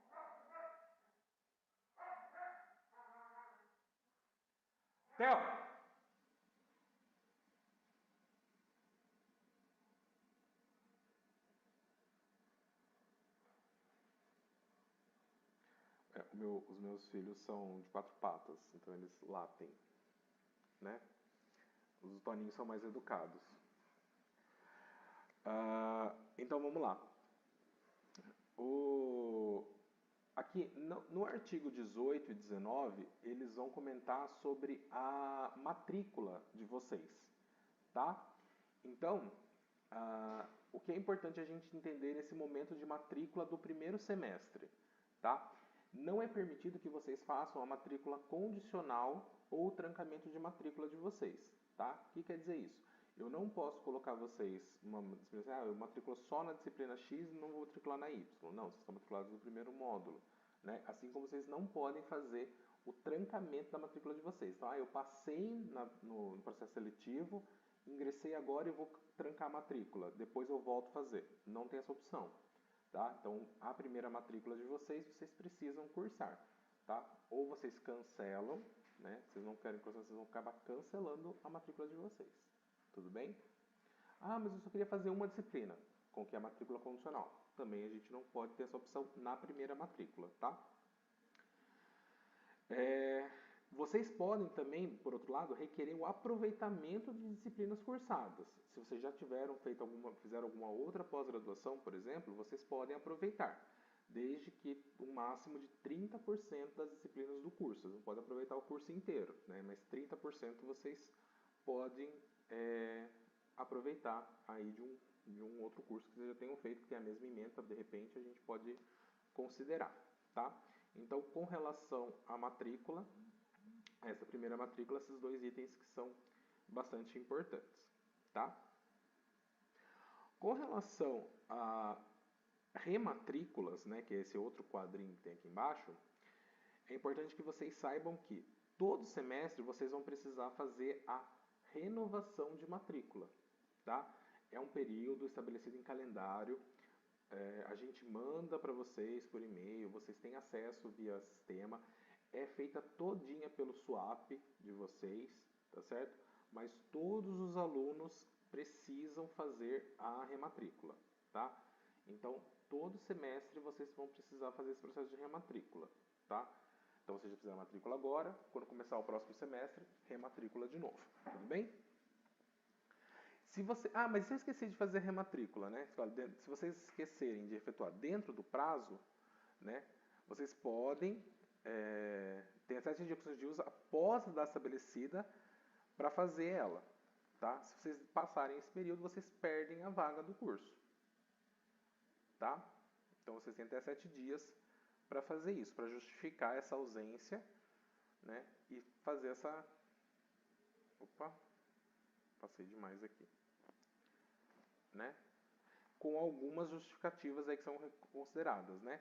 Theo! Os meus filhos são de 4 patas, então eles latem, né? Os toninhos são mais educados. Então vamos lá. Aqui no artigo 18 e 19, eles vão comentar sobre a matrícula de vocês, tá? Então, o que é importante a gente entender nesse momento de matrícula do primeiro semestre, tá? Não é permitido que vocês façam a matrícula condicional ou o trancamento de matrícula de vocês, tá? O que quer dizer isso? Eu não posso colocar vocês uma disciplina, eu matriculo só na disciplina X e não vou matricular na Y. Não, vocês estão matriculados no primeiro módulo, né? Assim como vocês não podem fazer o trancamento da matrícula de vocês. Então, eu passei no processo seletivo, ingressei agora e vou trancar a matrícula, depois eu volto a fazer. Não tem essa opção, tá? Então, a primeira matrícula de vocês precisam cursar, tá? Ou vocês cancelam, né? Vocês não querem cursar, vocês vão acabar cancelando a matrícula de vocês. Tudo bem? Ah, mas eu só queria fazer uma disciplina, com que é a matrícula condicional. Também a gente não pode ter essa opção na primeira matrícula, tá? Vocês podem também, por outro lado, requerer o aproveitamento de disciplinas cursadas. Se vocês já fizeram alguma outra pós-graduação, por exemplo, vocês podem aproveitar, desde que um máximo de 30% das disciplinas do curso. Vocês não podem aproveitar o curso inteiro, né? Mas 30% vocês podem aproveitar aí de um outro curso que vocês já tenham feito, que tem a mesma ementa, de repente a gente pode considerar, tá? Então, com relação à matrícula, essa primeira matrícula, esses 2 itens que são bastante importantes, tá? Com relação a rematrículas, né, que é esse outro quadrinho que tem aqui embaixo, é importante que vocês saibam que todo semestre vocês vão precisar fazer a renovação de matrícula, tá? É um período estabelecido em calendário, a gente manda para vocês por e-mail, vocês têm acesso via sistema, é feita todinha pelo SWAP de vocês, tá certo? Mas todos os alunos precisam fazer a rematrícula, tá? Então, todo semestre vocês vão precisar fazer esse processo de rematrícula, tá? Então, vocês já fizeram a matrícula agora, quando começar o próximo semestre, rematrícula de novo, tudo bem? Mas se eu esqueci de fazer rematrícula, né? Se vocês esquecerem de efetuar dentro do prazo, né? Vocês podem ter 7 dias de uso após a data estabelecida para fazer ela, tá? Se vocês passarem esse período, vocês perdem a vaga do curso, tá? Então vocês têm até 7 dias para fazer isso, para justificar essa ausência, né? E fazer essa... Opa, passei demais aqui. Né? Com algumas justificativas aí que são consideradas, né?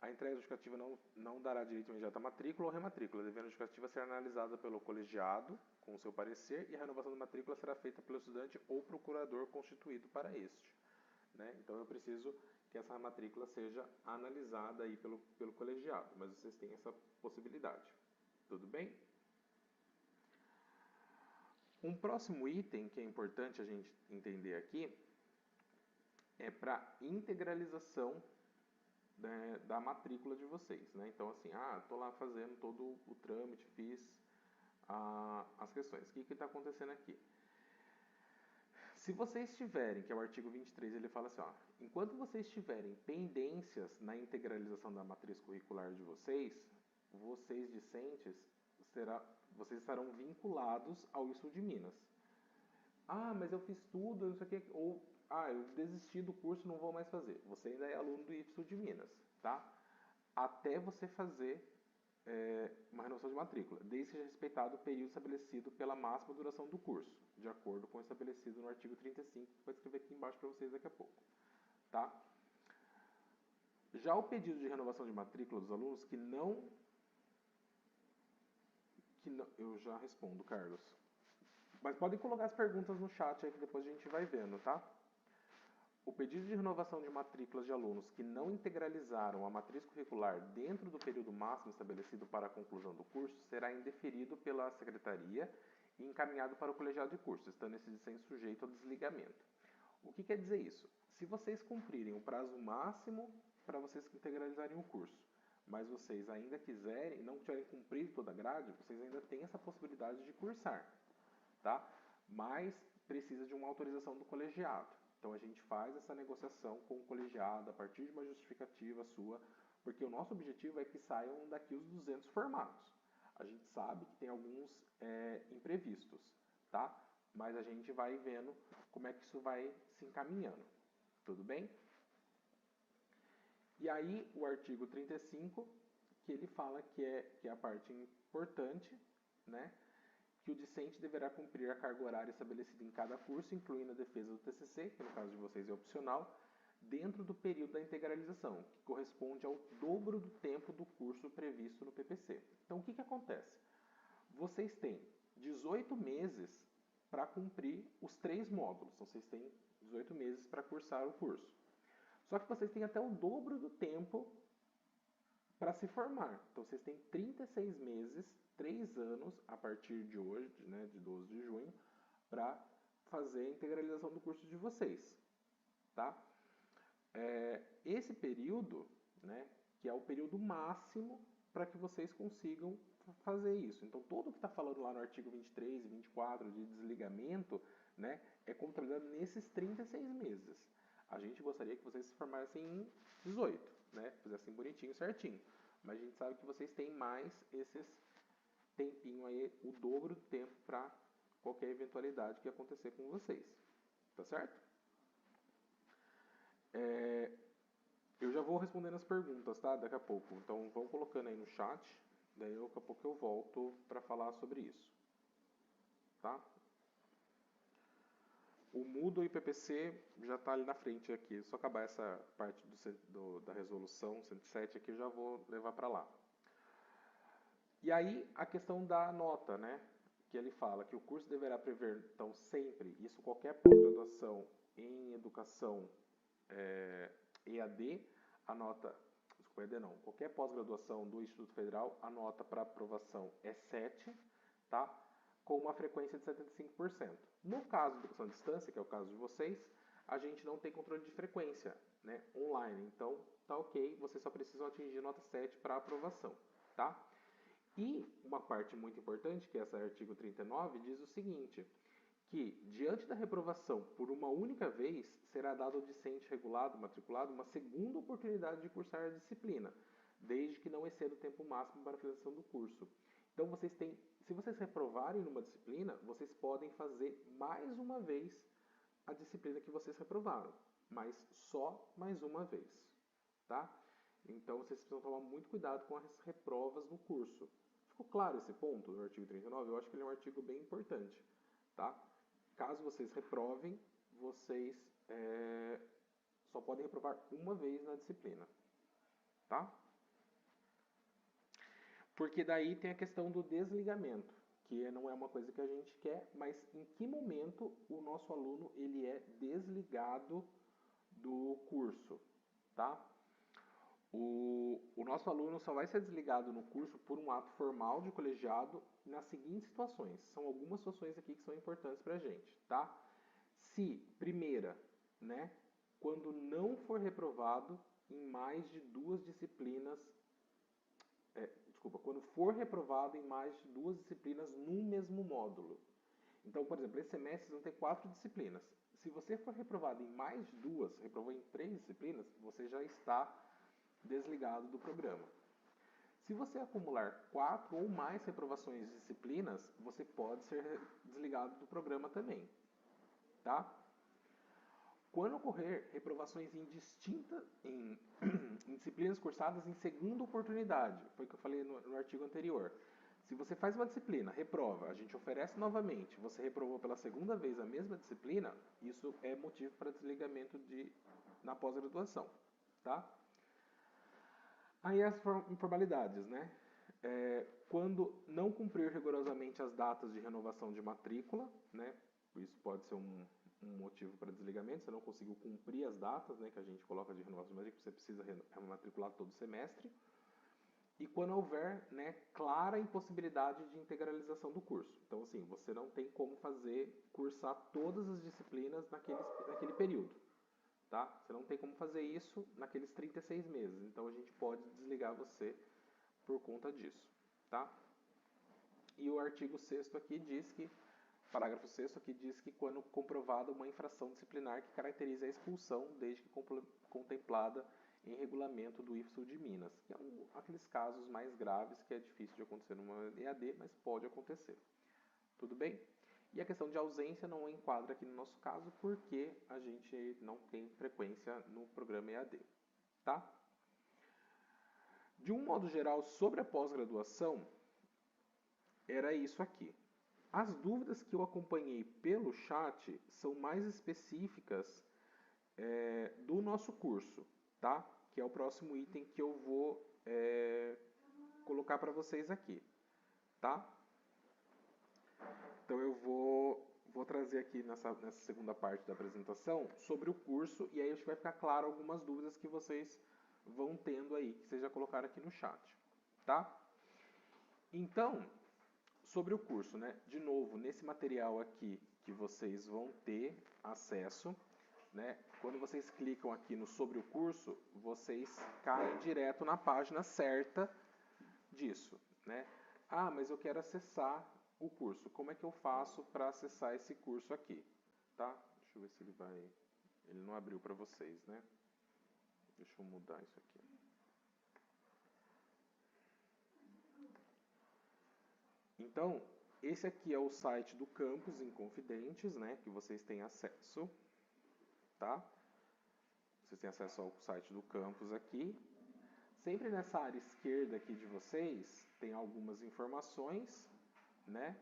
A entrega justificativa não dará direito imediato à matrícula ou rematrícula, devendo a justificativa ser analisada pelo colegiado com o seu parecer e a renovação da matrícula será feita pelo estudante ou procurador constituído para este, né? Então eu preciso que essa matrícula seja analisada aí pelo colegiado, mas vocês têm essa possibilidade. Tudo bem? Um próximo item que é importante a gente entender aqui é para integralização né, da matrícula de vocês, né? Então, assim, tô lá fazendo todo o trâmite, fiz as questões. O que está acontecendo aqui? Se vocês tiverem, que é o artigo 23, ele fala assim, enquanto vocês tiverem pendências na integralização da matriz curricular de vocês, vocês discentes, vocês estarão vinculados ao IFSU de Minas. Mas eu fiz tudo, não sei o que, ou, eu desisti do curso, não vou mais fazer. Você ainda é aluno do IFSU de Minas, tá? Até você fazer uma renovação de matrícula, desde que seja respeitado o período estabelecido pela máxima duração do curso, de acordo com o estabelecido no artigo 35, que vai escrever aqui embaixo para vocês daqui a pouco. Tá? Já o pedido de renovação de matrícula dos alunos que não... Eu já respondo, Carlos. Mas podem colocar as perguntas no chat aí que depois a gente vai vendo, tá? O pedido de renovação de matrículas de alunos que não integralizaram a matriz curricular dentro do período máximo estabelecido para a conclusão do curso será indeferido pela secretaria e encaminhado para o colegiado de curso, estando esse dissenso sujeito ao desligamento. O que quer dizer isso? Se vocês cumprirem o prazo máximo para vocês integralizarem o curso, mas vocês ainda quiserem, não tiverem cumprido toda a grade, vocês ainda têm essa possibilidade de cursar, tá? Mas precisa de uma autorização do colegiado. Então, a gente faz essa negociação com o colegiado a partir de uma justificativa sua, porque o nosso objetivo é que saiam daqui os 200 formados. A gente sabe que tem alguns imprevistos, tá? Mas a gente vai vendo como é que isso vai se encaminhando. Tudo bem? E aí, o artigo 35, que ele fala que é a parte importante, né? Que o discente deverá cumprir a carga horária estabelecida em cada curso, incluindo a defesa do TCC, que no caso de vocês é opcional, dentro do período da integralização, que corresponde ao dobro do tempo do curso previsto no PPC. Então, o que acontece? Vocês têm 18 meses para cumprir os 3 módulos. Então, vocês têm 18 meses para cursar o curso. Só que vocês têm até o dobro do tempo para se formar. Então, vocês têm 36 meses, 3 anos, a partir de hoje, né, de 12 de junho, para fazer a integralização do curso de vocês. Tá? Esse período, né, que é o período máximo para que vocês consigam fazer isso. Então, tudo que está falando lá no artigo 23 e 24 de desligamento, né, é contabilizado nesses 36 meses. A gente gostaria que vocês se formassem em 18, né, fizessem bonitinho, certinho. Mas a gente sabe que vocês têm mais esses tempinho aí, o dobro do tempo para qualquer eventualidade que acontecer com vocês. Tá certo? Eu já vou respondendo as perguntas, tá? Daqui a pouco. Então, vão colocando aí no chat. Daí, daqui a pouco eu volto para falar sobre isso. Tá? O Moodle e PPC já está ali na frente aqui. Só acabar essa parte da resolução 107 aqui, eu já vou levar para lá. E aí, a questão da nota, né? Que ele fala que o curso deverá prever, então, sempre, isso qualquer pós-graduação em educação EAD, a nota, desculpa, EAD não, qualquer pós-graduação do Instituto Federal, a nota para aprovação é 7, tá? Com uma frequência de 75%. No caso de educação à distância, que é o caso de vocês, a gente não tem controle de frequência, né, online. Então, tá ok, vocês só precisam atingir nota 7 para aprovação, tá? E uma parte muito importante, que é esse artigo 39, diz o seguinte, que, diante da reprovação por uma única vez, será dado ao discente regulado, matriculado, uma segunda oportunidade de cursar a disciplina, desde que não exceda o tempo máximo para a finalização do curso. Então, vocês têm, se vocês reprovarem numa disciplina, vocês podem fazer mais uma vez a disciplina que vocês reprovaram, mas só mais uma vez, tá? Então, vocês precisam tomar muito cuidado com as reprovas no curso. Ficou claro esse ponto do artigo 39? Eu acho que ele é um artigo bem importante, tá? Caso vocês reprovem, vocês só podem reprovar uma vez na disciplina, tá? Porque daí tem a questão do desligamento, que não é uma coisa que a gente quer, mas em que momento o nosso aluno ele é desligado do curso, tá? O nosso aluno só vai ser desligado no curso por um ato formal de colegiado nas seguintes situações. São algumas situações aqui que são importantes para a gente, tá? Se, primeira, né, quando não for reprovado em mais de 2 disciplinas, quando for reprovado em mais de 2 disciplinas no mesmo módulo. Então, por exemplo, esse semestre vão ter 4 disciplinas. Se você for reprovado em mais de 2, reprovou em 3 disciplinas, você já está desligado do programa. Se você acumular 4 ou mais reprovações de disciplinas, você pode ser desligado do programa também, tá? Quando ocorrer reprovações em disciplinas cursadas em segunda oportunidade, foi o que eu falei no artigo anterior. Se você faz uma disciplina, reprova, a gente oferece novamente, você reprovou pela segunda vez a mesma disciplina, isso é motivo para desligamento na pós-graduação, tá? Aí as informalidades, né? Quando não cumprir rigorosamente as datas de renovação de matrícula, né? Isso pode ser um motivo para desligamento, você não conseguiu cumprir as datas, né, que a gente coloca de renovação de matrícula, você precisa rematricular todo semestre. E quando houver, né, clara impossibilidade de integralização do curso. Então, assim, você não tem como cursar todas as disciplinas naquele período. Tá? Você não tem como fazer isso naqueles 36 meses. Então, a gente pode desligar você por conta disso. Tá? E o artigo 6º aqui diz que, parágrafo 6º aqui diz que quando comprovada uma infração disciplinar que caracteriza a expulsão, desde que contemplada em regulamento do IFSU de Minas, que é aqueles casos mais graves que é difícil de acontecer numa EAD, mas pode acontecer. Tudo bem? E a questão de ausência não enquadra aqui no nosso caso, porque a gente não tem frequência no programa EAD. Tá? De um modo geral, sobre a pós-graduação, era isso aqui. As dúvidas que eu acompanhei pelo chat são mais específicas do nosso curso, tá? Que é o próximo item que eu vou colocar para vocês aqui, tá? Então eu vou trazer aqui nessa segunda parte da apresentação sobre o curso, e aí acho que vai ficar claro algumas dúvidas que vocês vão tendo aí, que vocês já colocaram aqui no chat, tá? Então, sobre o curso, né? De novo, nesse material aqui que vocês vão ter acesso, né? Quando vocês clicam aqui no sobre o curso, vocês caem direto na página certa disso, né? Ah, mas eu quero acessar o curso. Como é que eu faço para acessar esse curso aqui? Tá? Deixa eu ver se ele vai... Ele não abriu para vocês, né? Deixa eu mudar isso aqui. Então, esse aqui é o site do Campus Inconfidentes, né? Que vocês têm acesso, tá? Vocês têm acesso ao site do campus aqui. Sempre nessa área esquerda aqui de vocês, tem algumas informações, né?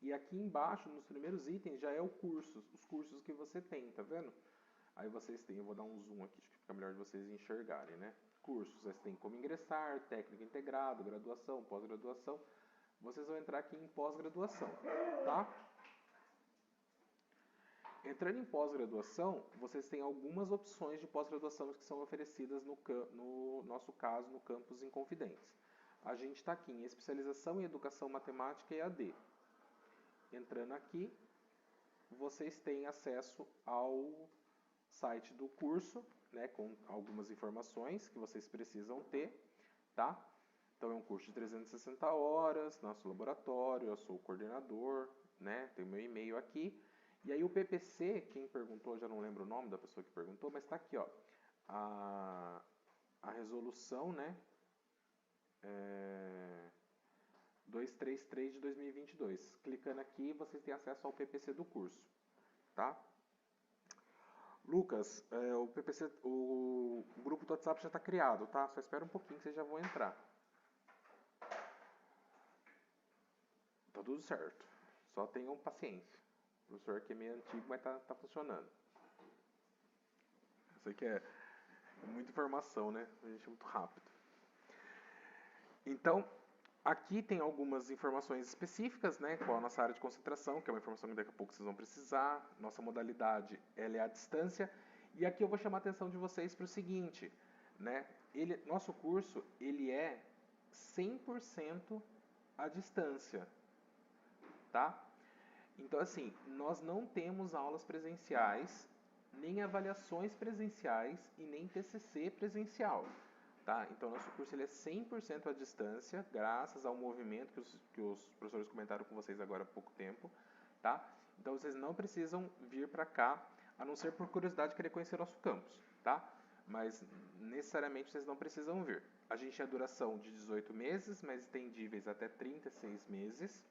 E aqui embaixo, nos primeiros itens, já é os cursos que você tem, tá vendo? Aí vocês têm, eu vou dar um zoom aqui, acho que fica melhor de vocês enxergarem, né? Cursos, vocês têm como ingressar, técnico integrado, graduação, pós-graduação. Vocês vão entrar aqui em pós-graduação, tá? Entrando em pós-graduação, vocês têm algumas opções de pós-graduação que são oferecidas no nosso caso, no Campus Inconfidentes. A gente está aqui em especialização em educação matemática e EAD. Entrando aqui, vocês têm acesso ao site do curso, né, com algumas informações que vocês precisam ter, tá? Então é um curso de 360 horas, nosso laboratório, eu sou o coordenador, né, tem o meu e-mail aqui. E aí o PPC, quem perguntou, já não lembro o nome da pessoa que perguntou, mas está aqui, ó, a resolução, né, 233 de 2022. Clicando aqui, vocês têm acesso ao PPC do curso, tá? Lucas, o PPC, o grupo do WhatsApp já está criado, tá? Só espera um pouquinho que vocês já vão entrar. Tá tudo certo. Só tenham paciência. O professor aqui é meio antigo, mas tá funcionando. Eu sei que é muita informação, né? A gente é muito rápido. Então, aqui tem algumas informações específicas, né? Qual a nossa área de concentração, que é uma informação que daqui a pouco vocês vão precisar. Nossa modalidade, ela é à distância. E aqui eu vou chamar a atenção de vocês para o seguinte, né? Nosso curso, ele é 100% à distância, tá? Então, assim, nós não temos aulas presenciais nem avaliações presenciais e nem TCC presencial. Tá? Então, nosso curso ele é 100% à distância, graças ao movimento que os professores comentaram com vocês agora há pouco tempo. Tá? Então, vocês não precisam vir para cá, a não ser por curiosidade de querer conhecer nosso campus. Tá? Mas, necessariamente, vocês não precisam vir. A gente tem a duração de 18 meses, mas estendíveis até 36 meses.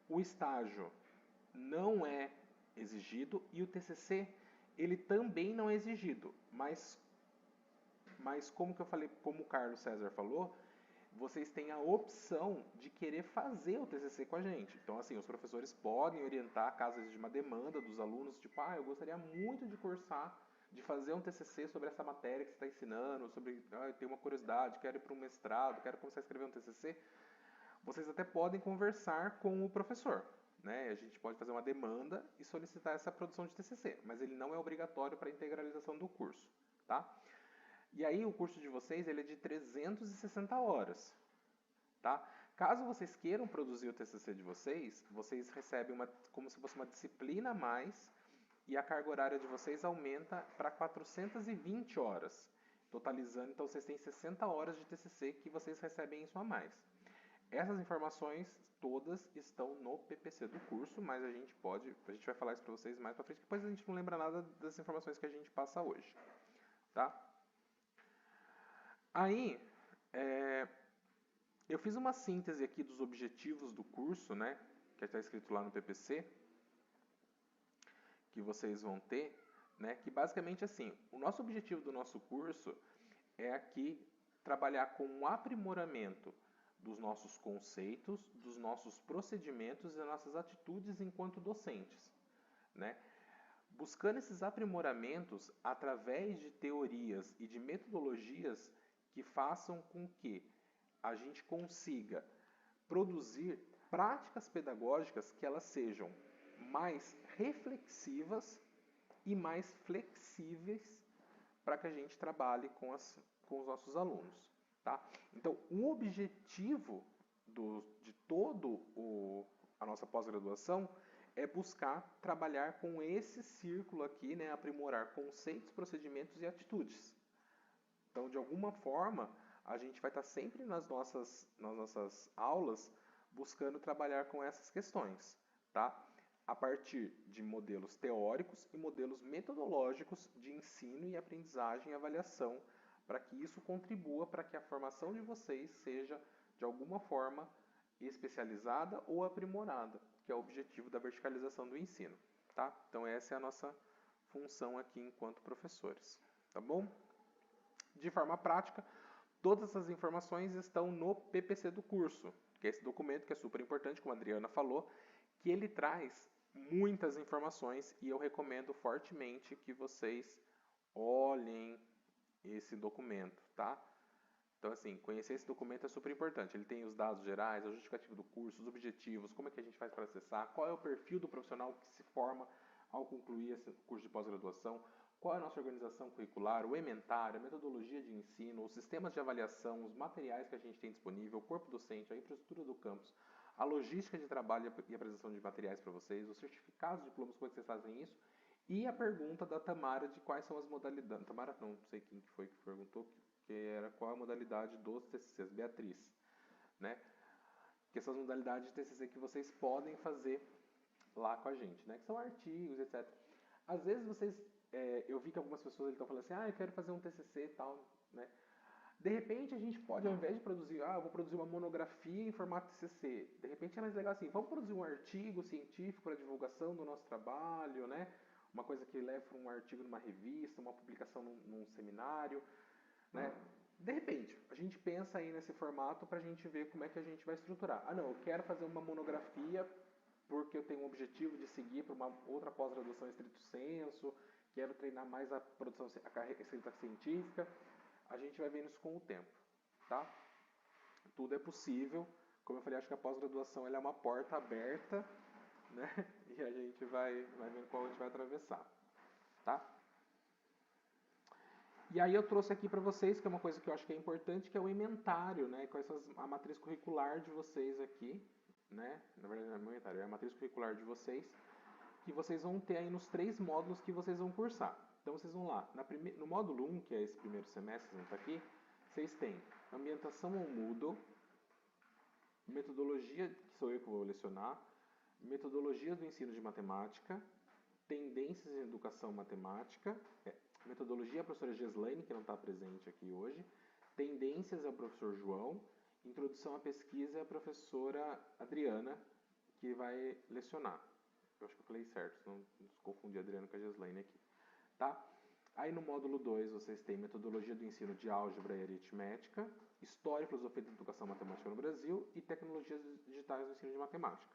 O estágio não é exigido e o TCC ele também não é exigido, mas como que eu falei, como o Carlos César falou, vocês têm a opção de querer fazer o TCC com a gente. Então, assim, os professores podem orientar, caso exista uma demanda dos alunos, tipo, eu gostaria muito de cursar, de fazer um TCC sobre essa matéria que você está ensinando, sobre, eu tenho uma curiosidade, quero ir para um mestrado, quero começar a escrever um TCC. Vocês até podem conversar com o professor, né? A gente pode fazer uma demanda e solicitar essa produção de TCC, mas ele não é obrigatório para a integralização do curso, tá? E aí o curso de vocês ele é de 360 horas, tá? Caso vocês queiram produzir o TCC de vocês, vocês recebem como se fosse uma disciplina a mais e a carga horária de vocês aumenta para 420 horas, totalizando, então vocês têm 60 horas de TCC que vocês recebem isso a mais. Essas informações todas estão no PPC do curso, mas a gente vai falar isso para vocês mais para frente, depois a gente não lembra nada das informações que a gente passa hoje, tá? Aí, eu fiz uma síntese aqui dos objetivos do curso, né, que está escrito lá no PPC, que vocês vão ter, né, que basicamente assim, o nosso objetivo do nosso curso é aqui trabalhar com um aprimoramento dos nossos conceitos, dos nossos procedimentos e das nossas atitudes enquanto docentes, né? Buscando esses aprimoramentos através de teorias e de metodologias que façam com que a gente consiga produzir práticas pedagógicas que elas sejam mais reflexivas e mais flexíveis para que a gente trabalhe com os nossos alunos. Tá? Então, o objetivo de todo a nossa pós-graduação é buscar trabalhar com esse círculo aqui, né, aprimorar conceitos, procedimentos e atitudes. Então, de alguma forma, a gente vai estar sempre nas nossas aulas buscando trabalhar com essas questões, tá? A partir de modelos teóricos e modelos metodológicos de ensino e aprendizagem e avaliação, para que isso contribua para que a formação de vocês seja, de alguma forma, especializada ou aprimorada, que é o objetivo da verticalização do ensino. Tá? Então, essa é a nossa função aqui enquanto professores. Tá bom? De forma prática, todas essas informações estão no PPC do curso, que é esse documento que é super importante, como a Adriana falou, que ele traz muitas informações e eu recomendo fortemente que vocês olhem esse documento, tá? Então, assim, conhecer esse documento é super importante. Ele tem os dados gerais, a justificativa do curso, os objetivos, como é que a gente faz para acessar, qual é o perfil do profissional que se forma ao concluir esse curso de pós-graduação, qual é a nossa organização curricular, o ementário, a metodologia de ensino, os sistemas de avaliação, os materiais que a gente tem disponível, o corpo docente, a infraestrutura do campus, a logística de trabalho e apresentação de materiais para vocês, os certificados, diplomas, como é que vocês fazem isso, e a pergunta da Tamara de quais são as modalidades. Tamara, não sei quem que foi que perguntou, que era qual a modalidade dos TCCs, Beatriz, né? Que essas modalidades de TCC que vocês podem fazer lá com a gente, né? Que são artigos, etc. Às vezes vocês, eu vi que algumas pessoas estão falando assim, eu quero fazer um TCC e tal, né? De repente a gente pode, ao invés de produzir, eu vou produzir uma monografia em formato TCC, de repente é mais legal assim, vamos produzir um artigo científico para divulgação do nosso trabalho, né? Uma coisa que leva um artigo numa revista, uma publicação num seminário, né? De repente, a gente pensa aí nesse formato para a gente ver como é que a gente vai estruturar. Não, eu quero fazer uma monografia porque eu tenho o objetivo de seguir para uma outra pós-graduação estrito sensu, quero treinar mais a produção, a escrita científica. A gente vai vendo isso com o tempo, tá? Tudo é possível. Como eu falei, acho que a pós-graduação ela é uma porta aberta, né? E a gente vai vendo qual a gente vai atravessar, tá? E aí eu trouxe aqui para vocês, que é uma coisa que eu acho que é importante, que é o inventário, né? Com a matriz curricular de vocês aqui, né? Na verdade não é o inventário, é a matriz curricular de vocês, que vocês vão ter aí nos 3 módulos que vocês vão cursar, Então, vocês vão lá. No módulo 1, que é esse primeiro semestre, que não está aqui, vocês têm ambientação ao Moodle, metodologia, que sou eu que vou lecionar, metodologias do ensino de matemática, tendências em educação matemática, metodologia a professora Geslaine, que não está presente aqui hoje, tendências é o professor João, introdução à pesquisa é a professora Adriana, que vai lecionar. Eu acho que eu falei certo, não confundi a Adriana com a Geslaine aqui. Tá? Aí no módulo 2 vocês têm metodologia do ensino de álgebra e aritmética, história e filosofia da educação matemática no Brasil e tecnologias digitais no ensino de matemática.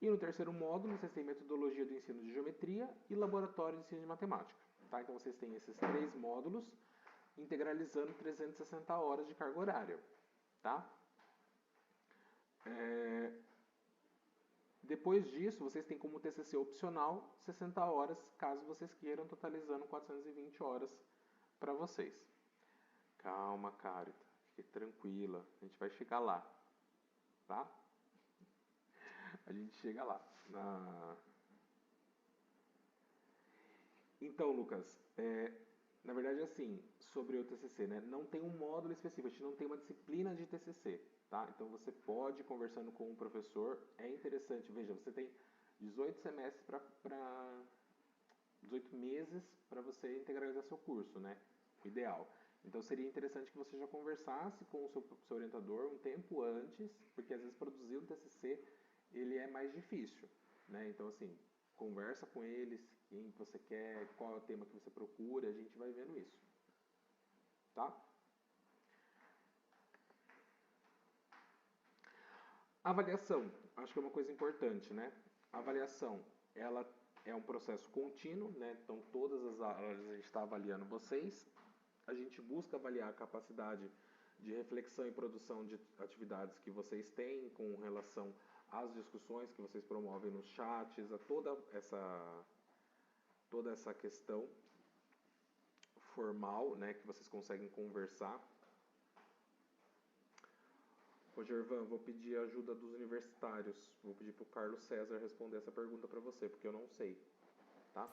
E no terceiro módulo vocês têm metodologia do ensino de geometria e laboratório de ensino de matemática. Tá? Então vocês têm esses 3 módulos integralizando 360 horas de carga horária. Tá? Depois disso, vocês têm como TCC opcional 60 horas, caso vocês queiram, totalizando 420 horas para vocês. Calma, Carita, fique tranquila, a gente vai chegar lá, tá? A gente chega lá. Então, Lucas, na verdade, assim, sobre o TCC, né? Não tem um módulo específico, a gente não tem uma disciplina de TCC, tá? Então, você pode, conversando com o professor, é interessante, veja, você tem 18 semestres 18 meses para você integralizar seu curso, né? O ideal. Então, seria interessante que você já conversasse com o seu orientador um tempo antes, porque às vezes produzir um TCC, ele é mais difícil, né? Então, assim, conversa com eles, quem você quer, qual é o tema que você procura, a gente vai vendo isso. Tá? Avaliação, acho que é uma coisa importante, né? A avaliação, ela é um processo contínuo, né? Então, todas as aulas a gente está avaliando vocês. A gente busca avaliar a capacidade de reflexão e produção de atividades que vocês têm com relação às discussões que vocês promovem nos chats, a toda essa questão formal, né, que vocês conseguem conversar. Ô, Gervan, vou pedir a ajuda dos universitários. Vou pedir para o Carlos César responder essa pergunta para você, porque eu não sei. Tá?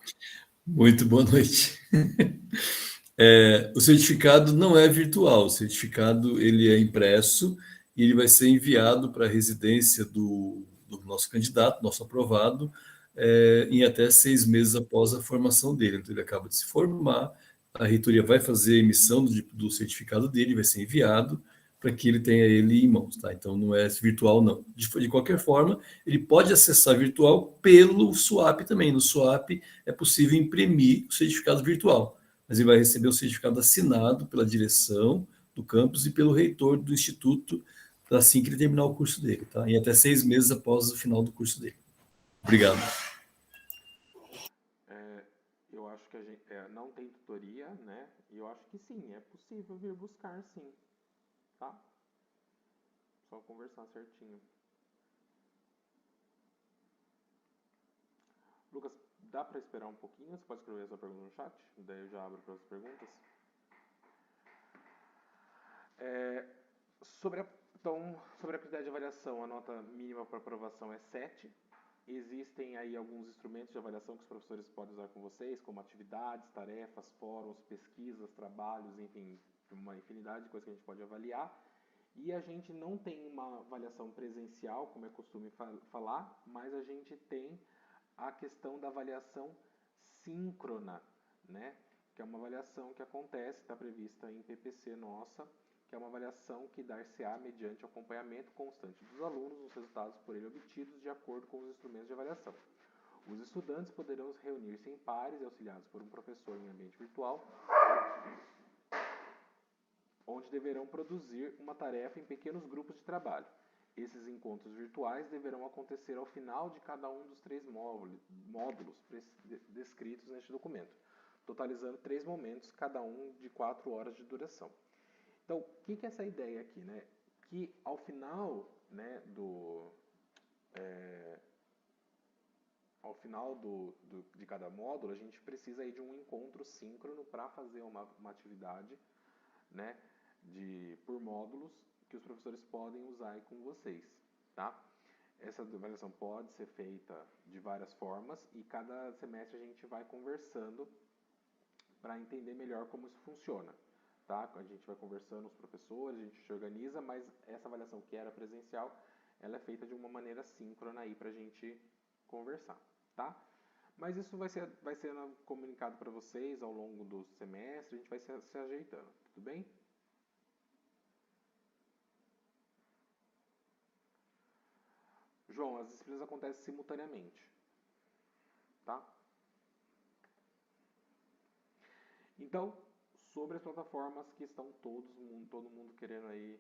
Muito boa noite. O certificado não é virtual, o certificado ele é impresso e ele vai ser enviado para a residência do nosso candidato, nosso aprovado, em até 6 meses após a formação dele. Então, ele acaba de se formar, a reitoria vai fazer a emissão do certificado dele, vai ser enviado para que ele tenha ele em mãos. Tá? Então, não é virtual, não. De qualquer forma, ele pode acessar virtual pelo SUAP também. No SUAP é possível imprimir o certificado virtual, mas ele vai receber o certificado assinado pela direção do campus e pelo reitor do instituto assim que ele terminar o curso dele, tá? Em até 6 meses após o final do curso dele. Obrigado. Eu acho que a gente não tem tutoria, né? E eu acho que sim, é possível vir buscar, sim. Tá? Só conversar certinho. Lucas, dá para esperar um pouquinho? Você pode escrever a sua pergunta no chat? Daí eu já abro para as perguntas. Sobre a quantidade de avaliação, a nota mínima para aprovação é 7. Existem aí alguns instrumentos de avaliação que os professores podem usar com vocês, como atividades, tarefas, fóruns, pesquisas, trabalhos, enfim, uma infinidade de coisas que a gente pode avaliar. E a gente não tem uma avaliação presencial, como é costume falar, mas a gente tem a questão da avaliação síncrona, né? Que é uma avaliação que acontece, está prevista em PPC nossa, que é uma avaliação que dar-se-á mediante acompanhamento constante dos alunos nos resultados por ele obtidos de acordo com os instrumentos de avaliação. Os estudantes poderão reunir-se em pares e auxiliados por um professor em ambiente virtual, onde deverão produzir uma tarefa em pequenos grupos de trabalho. Esses encontros virtuais deverão acontecer ao final de cada um dos 3 módulos descritos neste documento, totalizando 3 momentos, cada um de 4 horas de duração. Então, o que é essa ideia aqui, né? Que ao final, né, de cada módulo, a gente precisa aí de um encontro síncrono para fazer uma atividade, né, por módulos que os professores podem usar aí com vocês, tá? Essa avaliação pode ser feita de várias formas e cada semestre a gente vai conversando para entender melhor como isso funciona. Tá? A gente vai conversando, os professores, a gente se organiza, mas essa avaliação que era presencial, ela é feita de uma maneira síncrona aí para a gente conversar, tá? Mas isso vai ser comunicado para vocês ao longo do semestre, a gente vai se ajeitando, tudo bem? João, as disciplinas acontecem simultaneamente, tá? Então, sobre as plataformas que estão todo mundo querendo aí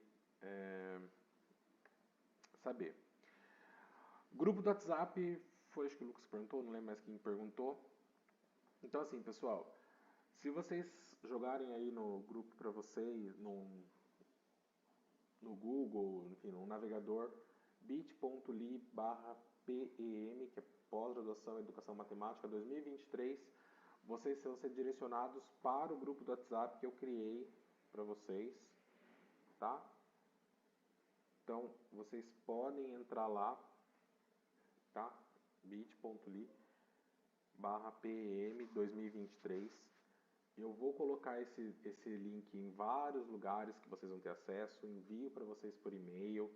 saber. Grupo do WhatsApp, foi acho que o Lucas perguntou, não lembro mais quem perguntou. Então assim, pessoal, se vocês jogarem aí no grupo para vocês, no Google, enfim, no navegador, bit.ly/PEM, que é Pós-Graduação em Educação Matemática 2023, vocês vão ser direcionados para o grupo do WhatsApp que eu criei para vocês, tá? Então, vocês podem entrar lá, tá? bit.ly/PEM 2023. Eu vou colocar esse link em vários lugares que vocês vão ter acesso, envio para vocês por e-mail,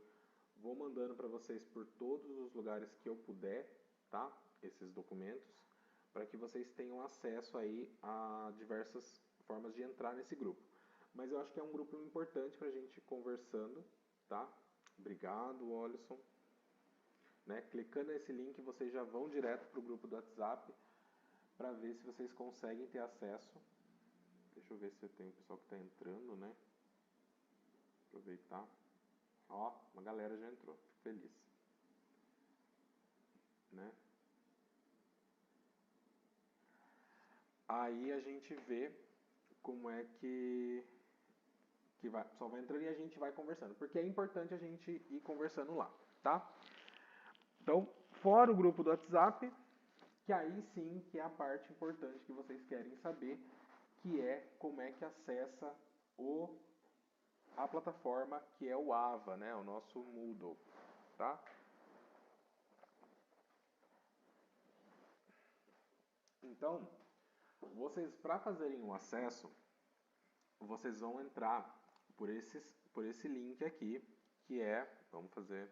vou mandando para vocês por todos os lugares que eu puder, tá? Esses documentos, para que vocês tenham acesso aí a diversas formas de entrar nesse grupo. Mas eu acho que é um grupo importante para a gente ir conversando, tá? Obrigado, Olisson. Né? Clicando nesse link, vocês já vão direto para o grupo do WhatsApp para ver se vocês conseguem ter acesso. Deixa eu ver se tem o pessoal que está entrando, né? Aproveitar. Ó, uma galera já entrou, fico feliz. Né? Aí a gente vê como é que vai, o pessoal vai entrando e a gente vai conversando, porque é importante a gente ir conversando lá, tá? Então, fora o grupo do WhatsApp, que aí sim que é a parte importante que vocês querem saber, que é como é que acessa a plataforma que é o AVA, né, o nosso Moodle, tá? Então, vocês, para fazerem o acesso, vocês vão entrar por esse link aqui, que é, vamos fazer,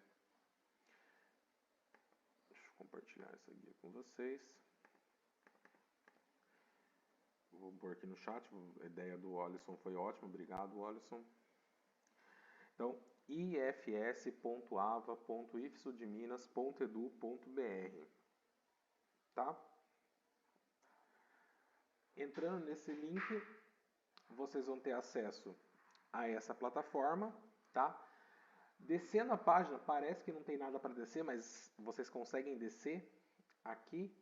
deixa eu compartilhar essa guia com vocês. Vou pôr aqui no chat, a ideia do Olisson foi ótima, obrigado, Olisson. Então, ifs.ava.ifsudminas.edu.br, tá? Entrando nesse link, vocês vão ter acesso a essa plataforma, tá? Descendo a página, parece que não tem nada para descer, mas vocês conseguem descer. Aqui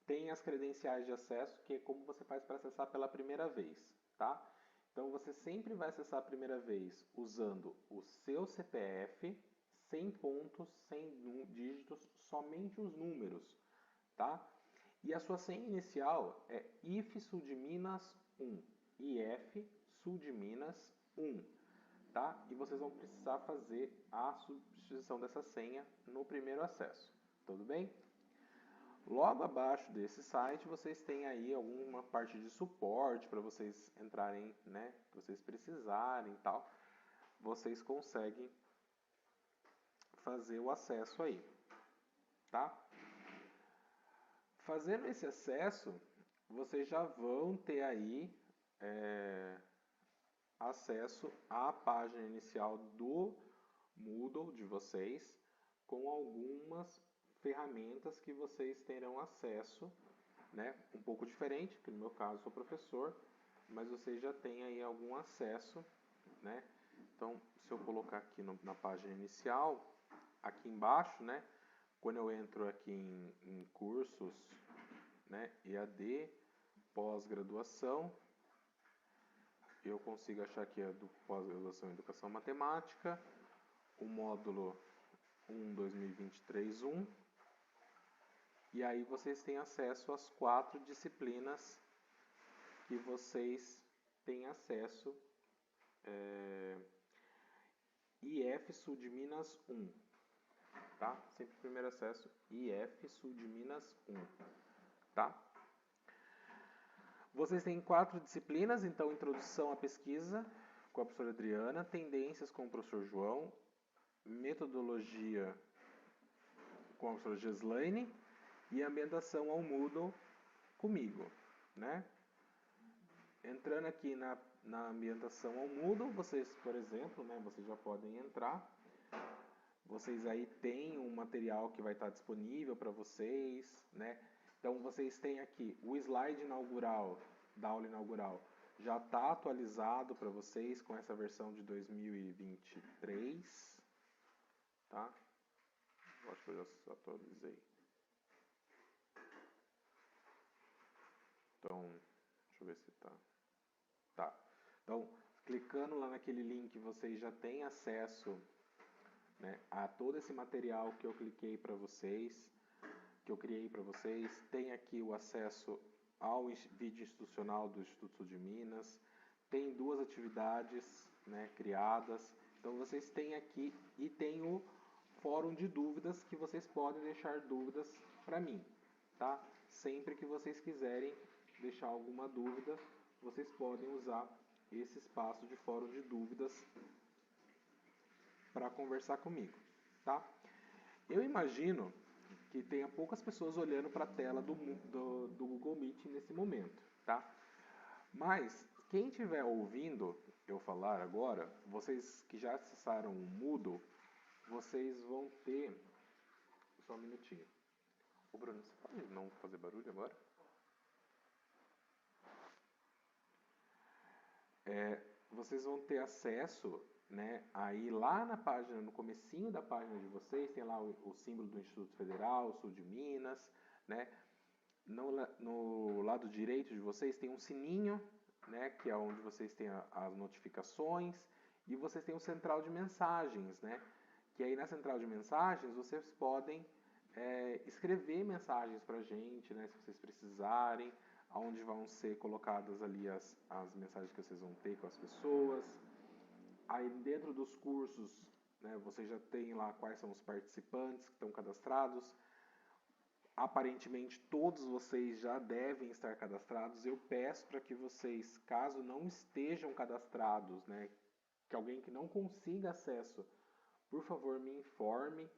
tem as credenciais de acesso, que é como você faz para acessar pela primeira vez, tá? Então, você sempre vai acessar a primeira vez usando o seu CPF, sem pontos, sem dígitos, somente os números, tá? E a sua senha inicial é ifsudminas1, ifsudminas1, tá? E vocês vão precisar fazer a substituição dessa senha no primeiro acesso, tudo bem? Logo abaixo desse site, vocês têm aí alguma parte de suporte para vocês entrarem, né? Se vocês precisarem e tal, vocês conseguem fazer o acesso aí, tá? Fazendo esse acesso, vocês já vão ter aí acesso à página inicial do Moodle de vocês, com algumas ferramentas que vocês terão acesso, né? Um pouco diferente, que no meu caso sou professor, mas vocês já têm aí algum acesso, né? Então, se eu colocar aqui na página inicial, aqui embaixo, né? Quando eu entro aqui em cursos, né? EAD, pós-graduação, eu consigo achar aqui a do pós-graduação em Educação Matemática, o módulo 1 2023-1, e aí vocês têm acesso às 4 disciplinas que vocês têm acesso, IF Sul de Minas 1, tá? Sempre primeiro acesso, IF Sul de Minas 1, tá? Vocês têm 4 disciplinas, então introdução à pesquisa com a professora Adriana, tendências com o professor João, metodologia com a professora Geslaine e ambientação ao Moodle comigo, né? Entrando aqui na ambientação ao Moodle, vocês, por exemplo, né, vocês já podem entrar. Vocês aí têm um material que vai estar disponível para vocês, né? Então, vocês têm aqui o slide inaugural, da aula inaugural, já está atualizado para vocês com essa versão de 2023, tá? Acho que eu já atualizei. Então, deixa eu ver se tá. Tá. Então, clicando lá naquele link, vocês já têm acesso, né, a todo esse material que eu cliquei para vocês, que eu criei para vocês. Tem aqui o acesso ao vídeo institucional do Instituto Sul de Minas. Tem 2 atividades, né, criadas. Então, vocês têm aqui e tem o fórum de dúvidas que vocês podem deixar dúvidas para mim, tá? Sempre que vocês quiserem deixar alguma dúvida, vocês podem usar esse espaço de fórum de dúvidas para conversar comigo, tá? Eu imagino que tenha poucas pessoas olhando para a tela do Google Meet nesse momento, tá? Mas quem estiver ouvindo eu falar agora, vocês que já acessaram o Moodle, vocês vão ter... Só um minutinho. Ô Bruno, você pode não fazer barulho agora? Vocês vão ter acesso, né, aí lá na página, no comecinho da página de vocês, tem lá o símbolo do Instituto Federal, Sul de Minas, né? No lado direito de vocês tem um sininho, né, que é onde vocês têm as notificações, e vocês têm o central de mensagens, né? Que aí na central de mensagens vocês podem escrever mensagens para a gente, né, se vocês precisarem, onde vão ser colocadas ali as mensagens que vocês vão ter com as pessoas. Aí dentro dos cursos, né, vocês já tem lá quais são os participantes que estão cadastrados. Aparentemente todos vocês já devem estar cadastrados. Eu peço para que vocês, caso não estejam cadastrados, né, que alguém que não consiga acesso, por favor me informe,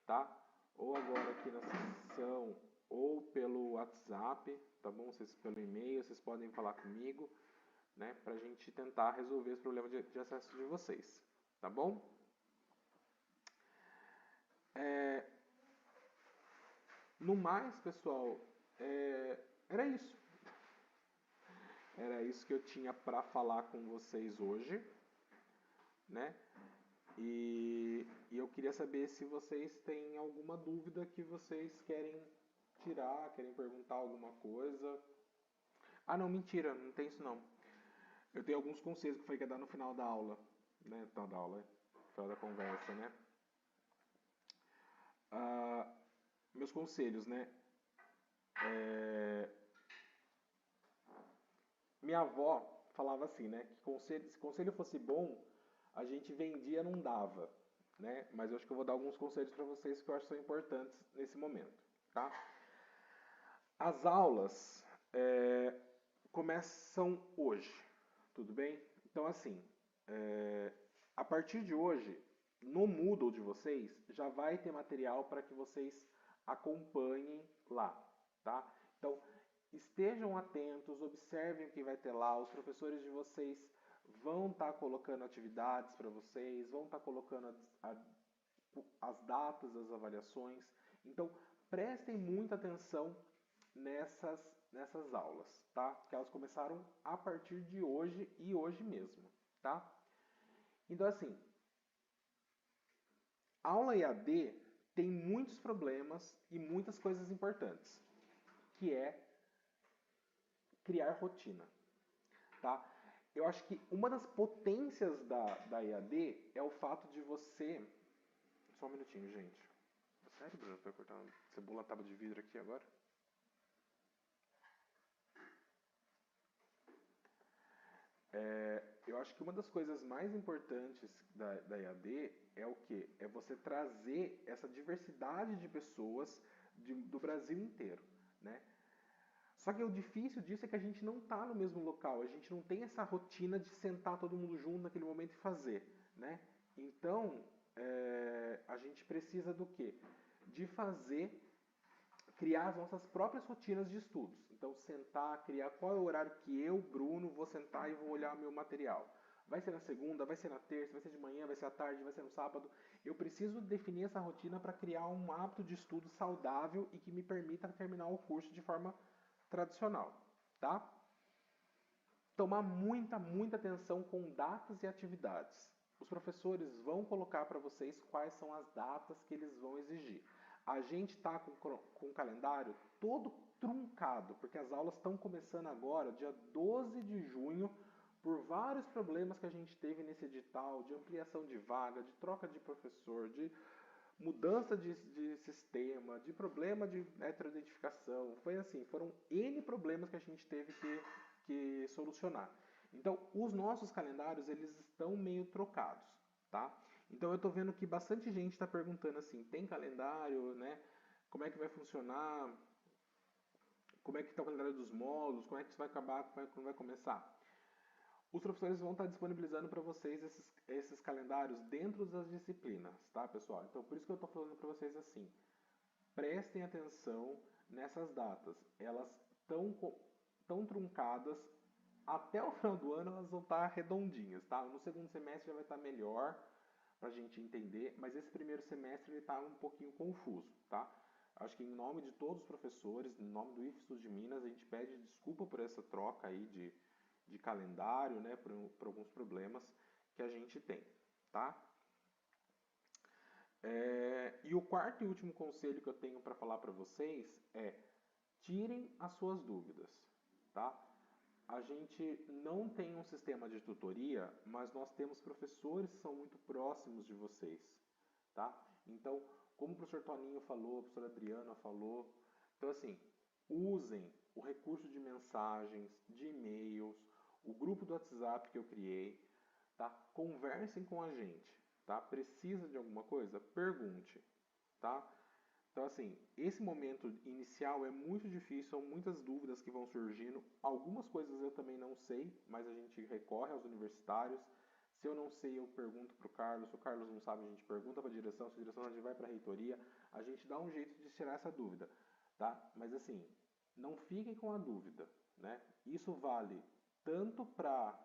tá? Ou agora aqui na sessão, ou pelo WhatsApp, tá bom? Vocês, pelo e-mail, vocês podem falar comigo, né, para a gente tentar resolver esse problema de acesso de vocês, tá bom? No mais, pessoal, era isso. Era isso que eu tinha para falar com vocês hoje, né? E eu queria saber se vocês têm alguma dúvida que vocês querem tirar, querem perguntar alguma coisa. Ah, não, mentira, não tem isso não. Eu tenho alguns conselhos que foi que ia dar no final da aula, né? No final da conversa, né? Meus conselhos, né? Minha avó falava assim, né? Que se conselho fosse bom, a gente vendia, não dava, né? Mas eu acho que eu vou dar alguns conselhos para vocês que eu acho que são importantes nesse momento, tá? As aulas começam hoje, tudo bem? Então, assim, a partir de hoje, no Moodle de vocês, já vai ter material para que vocês acompanhem lá, tá? Então, estejam atentos, observem o que vai ter lá, os professores de vocês vão estar colocando atividades para vocês, vão estar colocando as datas das avaliações. Então, prestem muita atenção nessas aulas, tá? Que elas começaram a partir de hoje e hoje mesmo, tá? Então, assim, aula EAD tem muitos problemas e muitas coisas importantes, que é criar rotina, tá? Eu acho que uma das potências da EAD é o fato de você... Só um minutinho, gente. Sério, Bruno? Vai cortar uma cebola tábua de vidro aqui agora? Eu acho que uma das coisas mais importantes da EAD é o quê? É você trazer essa diversidade de pessoas do Brasil inteiro, né? Só que o difícil disso é que a gente não está no mesmo local, a gente não tem essa rotina de sentar todo mundo junto naquele momento e fazer, né? Então, a gente precisa do quê? De criar as nossas próprias rotinas de estudos. Então, sentar, criar qual é o horário que eu, Bruno, vou sentar e vou olhar meu material. Vai ser na segunda, vai ser na terça, vai ser de manhã, vai ser à tarde, vai ser no sábado. Eu preciso definir essa rotina para criar um hábito de estudo saudável e que me permita terminar o curso de forma tradicional, tá? Tomar muita atenção com datas e atividades. Os professores vão colocar para vocês quais são as datas que eles vão exigir. A gente está com o calendário todo truncado, porque as aulas estão começando agora, dia 12 de junho, por vários problemas que a gente teve nesse edital, de ampliação de vaga, de troca de professor, de mudança de sistema, de problema de heteroidentificação. Foi assim, foram N problemas que a gente teve que solucionar. Então, os nossos calendários, eles estão meio trocados, tá? Então, eu estou vendo que bastante gente está perguntando assim, tem calendário, né? Como é que vai funcionar? Como é que está o calendário dos módulos? Como é que isso vai acabar? Como vai começar? Os professores vão estar disponibilizando para vocês esses calendários dentro das disciplinas, tá, pessoal? Então, por isso que eu estou falando para vocês assim, prestem atenção nessas datas. Elas estão truncadas, até o final do ano elas vão estar redondinhas, tá? No segundo semestre já vai estar melhor para a gente entender, mas esse primeiro semestre ele está um pouquinho confuso, tá? Acho que em nome de todos os professores, em nome do IFSU de Minas, a gente pede desculpa por essa troca aí de calendário, né, por alguns problemas que a gente tem, tá? E o quarto e último conselho que eu tenho para falar para vocês é tirem as suas dúvidas, tá? A gente não tem um sistema de tutoria, mas nós temos professores que são muito próximos de vocês, tá? Então, como o professor Toninho falou, a professora Adriana falou, então assim, usem o recurso de mensagens, de e-mails, o grupo do WhatsApp que eu criei, tá? Conversem com a gente, tá? Precisa de alguma coisa? Pergunte, tá? Então, assim, esse momento inicial é muito difícil, são muitas dúvidas que vão surgindo. Algumas coisas eu também não sei, mas a gente recorre aos universitários. Se eu não sei, eu pergunto para o Carlos. Se o Carlos não sabe, a gente pergunta para a direção. Se a direção, a gente vai para a reitoria. A gente dá um jeito de tirar essa dúvida, tá? Mas, assim, não fiquem com a dúvida, né? Isso vale tanto para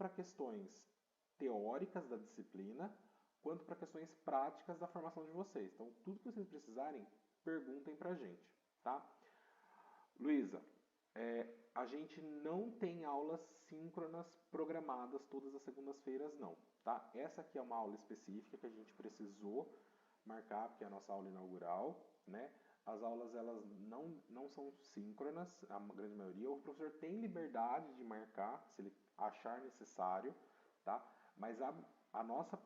questões teóricas da disciplina, quanto para questões práticas da formação de vocês. Então, tudo que vocês precisarem, perguntem para a gente, tá? Luísa, a gente não tem aulas síncronas programadas todas as segundas-feiras, não, tá? Essa aqui é uma aula específica que a gente precisou marcar, porque é a nossa aula inaugural, né? As aulas, elas não são síncronas, a grande maioria. O professor tem liberdade de marcar, se ele achar necessário, tá? Mas a nossa,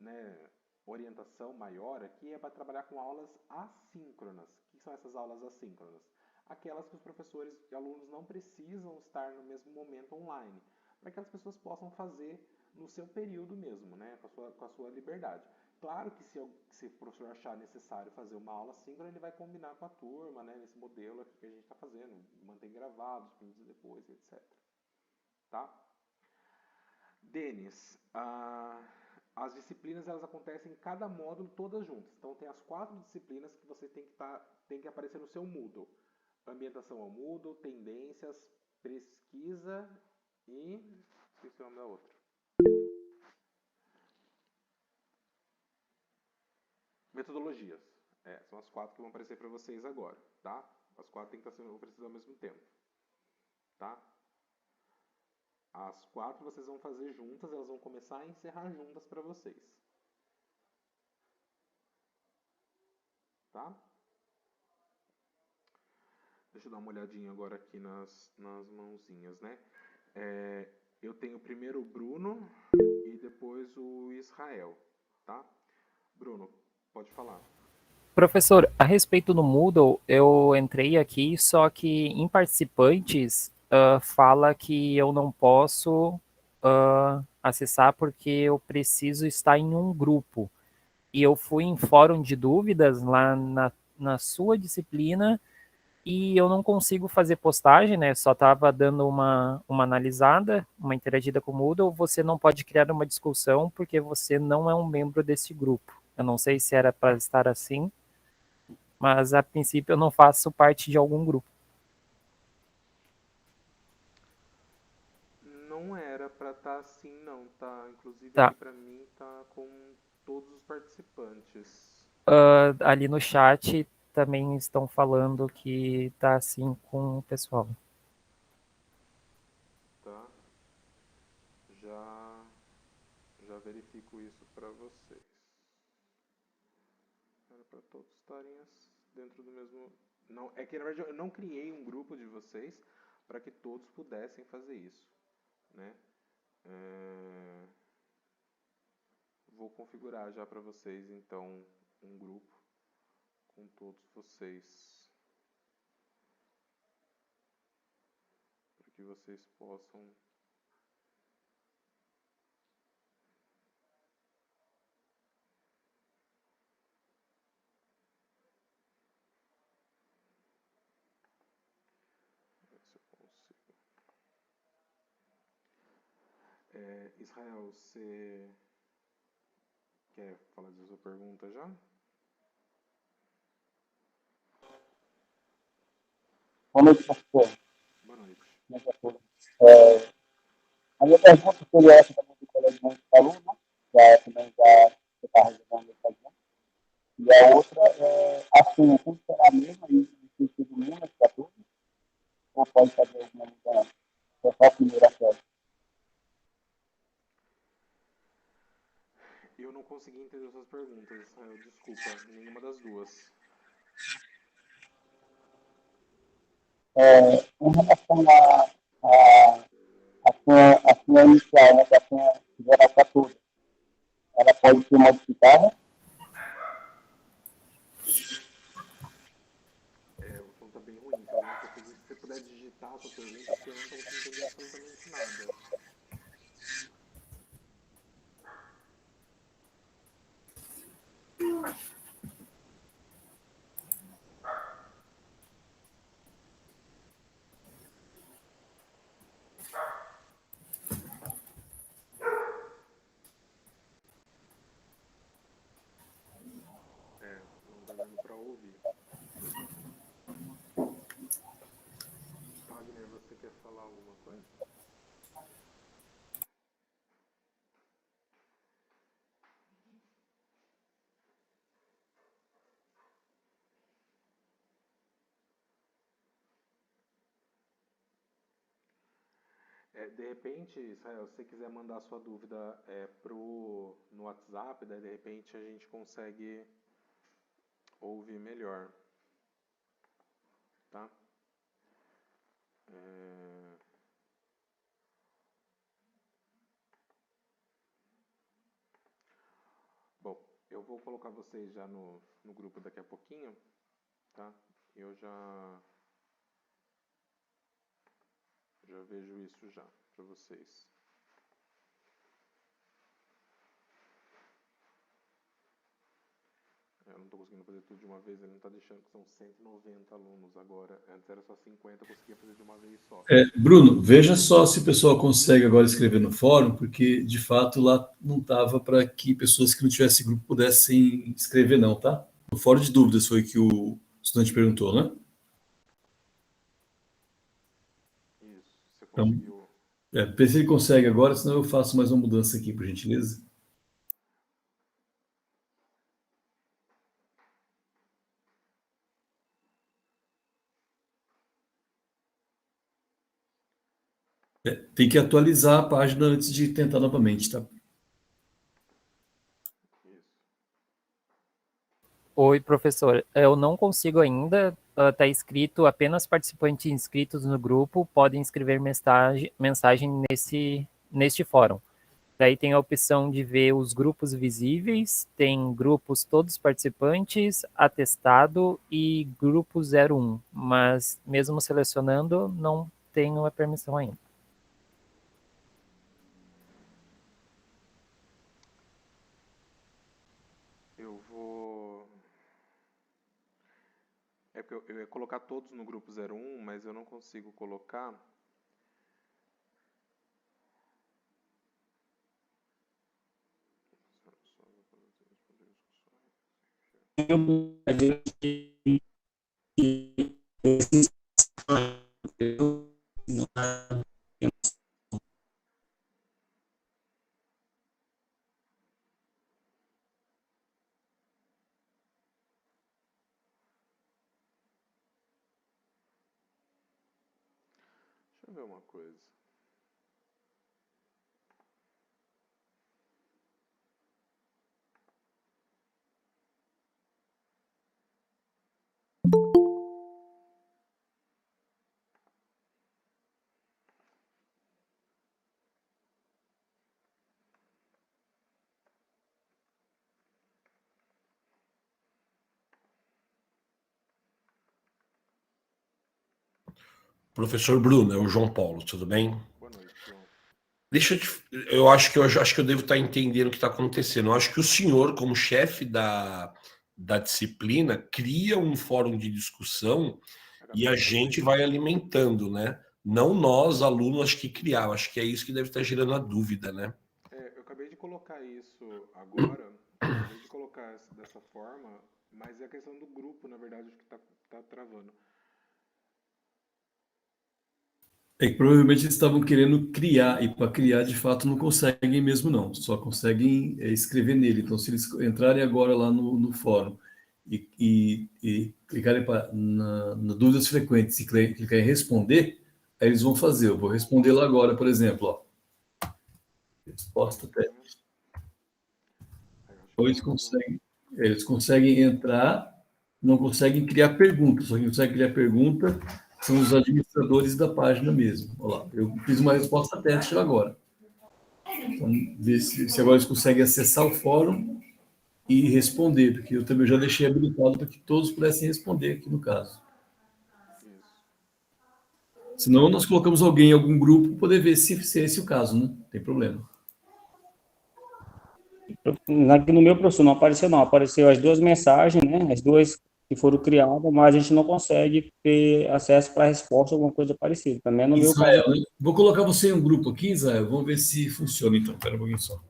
né, orientação maior aqui é para trabalhar com aulas assíncronas. O que são essas aulas assíncronas? Aquelas que os professores e alunos não precisam estar no mesmo momento online, para que as pessoas possam fazer no seu período mesmo, né, com a sua liberdade. Claro que se o professor achar necessário fazer uma aula síncrona, ele vai combinar com a turma, né, nesse modelo aqui que a gente está fazendo, mantém gravados, prints depois, etc. Tá? Denis, as disciplinas elas acontecem em cada módulo todas juntas. Então tem as 4 disciplinas que você tem que aparecer no seu Moodle. Ambientação ao Moodle, tendências, pesquisa e... esqueci o nome da outra. Metodologias. São as 4 que vão aparecer para vocês agora, tá? As 4 têm que estar sendo oferecidas ao mesmo tempo, tá? As 4 vocês vão fazer juntas, elas vão começar a encerrar juntas para vocês. Tá? Deixa eu dar uma olhadinha agora aqui nas mãozinhas, né? Eu tenho primeiro o Bruno e depois o Israel, tá? Bruno, pode falar. Professor, a respeito do Moodle, eu entrei aqui, só que em participantes fala que eu não posso acessar porque eu preciso estar em um grupo. E eu fui em fórum de dúvidas lá na sua disciplina e eu não consigo fazer postagem, né? Só estava dando uma analisada, uma interagida com o Moodle, você não pode criar uma discussão porque você não é um membro desse grupo. Eu não sei se era para estar assim, mas a princípio eu não faço parte de algum grupo. Não era para estar assim, não, tá? Inclusive Tá. aqui para mim tá com todos os participantes. Ali no chat também estão falando que tá assim com o pessoal. Tá? Já já verifico isso para vocês. Era para todos estarem dentro do mesmo. Não, é que na verdade eu não criei um grupo de vocês para que todos pudessem fazer isso, né? Vou configurar já para vocês então um grupo com todos vocês para que vocês possam ver se eu consigo. Israel, você quer falar da sua pergunta já? Boa noite, professor. Boa noite. A minha pergunta seria essa também do colega que falou, né? Já também já está resolvendo essa pergunta. E a outra é, assim, tem que ser a mesma e no sentido Minas para todos, ou pode fazer alguma mudança? É só a primeira série. Eu não consegui entender suas perguntas, Israel, desculpa, nenhuma das duas. Em relação a senha inicial, né, que a senha geral para todos, ela pode ser modificada? O som tá bem ruim, se alguém conseguir, se você puder digitar a sua pergunta, porque eu não tô conseguindo entender absolutamente nada. Não tá dando pra ouvir. Wagner, você quer falar alguma coisa? De repente, Israel, se você quiser mandar sua dúvida no WhatsApp, daí de repente a gente consegue ouvir melhor. Tá? Bom, eu vou colocar vocês já no grupo daqui a pouquinho, tá? Eu já vejo isso já para vocês. Eu não estou conseguindo fazer tudo de uma vez, ele não está deixando que são 190 alunos agora. Antes era só 50, eu conseguia fazer de uma vez só. Bruno, veja só se o pessoal consegue agora escrever no fórum, porque de fato lá não estava para que pessoas que não tivessem grupo pudessem escrever, não, tá? No fórum de dúvidas foi que o estudante perguntou, né? Isso, você Então, conseguiu. vê se ele consegue agora, senão eu faço mais uma mudança aqui, por gentileza. Tem que atualizar a página antes de tentar novamente, tá? Isso. Oi, professor. Eu não consigo ainda. Tá escrito apenas participantes inscritos no grupo podem escrever mensagem neste fórum. Daí tem a opção de ver os grupos visíveis, tem grupos todos participantes, atestado e grupo 01. Mas mesmo selecionando, não tenho a permissão ainda. Eu vou É porque eu ia colocar todos no grupo 01, mas eu não consigo colocar. Deixa eu ver uma coisa. Professor Bruno, é o João Paulo, tudo bem? Boa noite, João. Eu acho que eu devo estar entendendo o que está acontecendo. Eu acho que o senhor, como chefe da disciplina, cria um fórum de discussão e a gente vai alimentando, né? Não nós, alunos, acho que criar. Eu acho que é isso que deve estar gerando a dúvida, né? Eu acabei de colocar isso agora, acabei de colocar dessa forma, mas é a questão do grupo, na verdade, que tá travando. É que provavelmente eles estavam querendo criar, e para criar, de fato, não conseguem mesmo, não. Só conseguem escrever nele. Então, se eles entrarem agora lá no fórum e clicarem na dúvidas frequentes e clicarem em responder, aí eles vão fazer. Eu vou responder lá agora, por exemplo. Ó. Resposta teste. Ou eles conseguem entrar, não conseguem criar perguntas. Só quem consegue criar pergunta são os administradores da página mesmo. Olha lá, eu fiz uma resposta teste agora. Então, ver se agora eles conseguem acessar o fórum e responder, porque eu também já deixei habilitado para que todos pudessem responder aqui no caso. Senão nós colocamos alguém em algum grupo para poder ver se é esse o caso, né? Não tem problema. No meu, professor, não apareceu não. Apareceu as duas mensagens, né? As duas que foram criadas, mas a gente não consegue ter acesso para a resposta ou alguma coisa parecida. Também no Israel, meu né? Vou colocar você em um grupo aqui, Israel. Vamos ver se funciona, então. Espera um pouquinho só.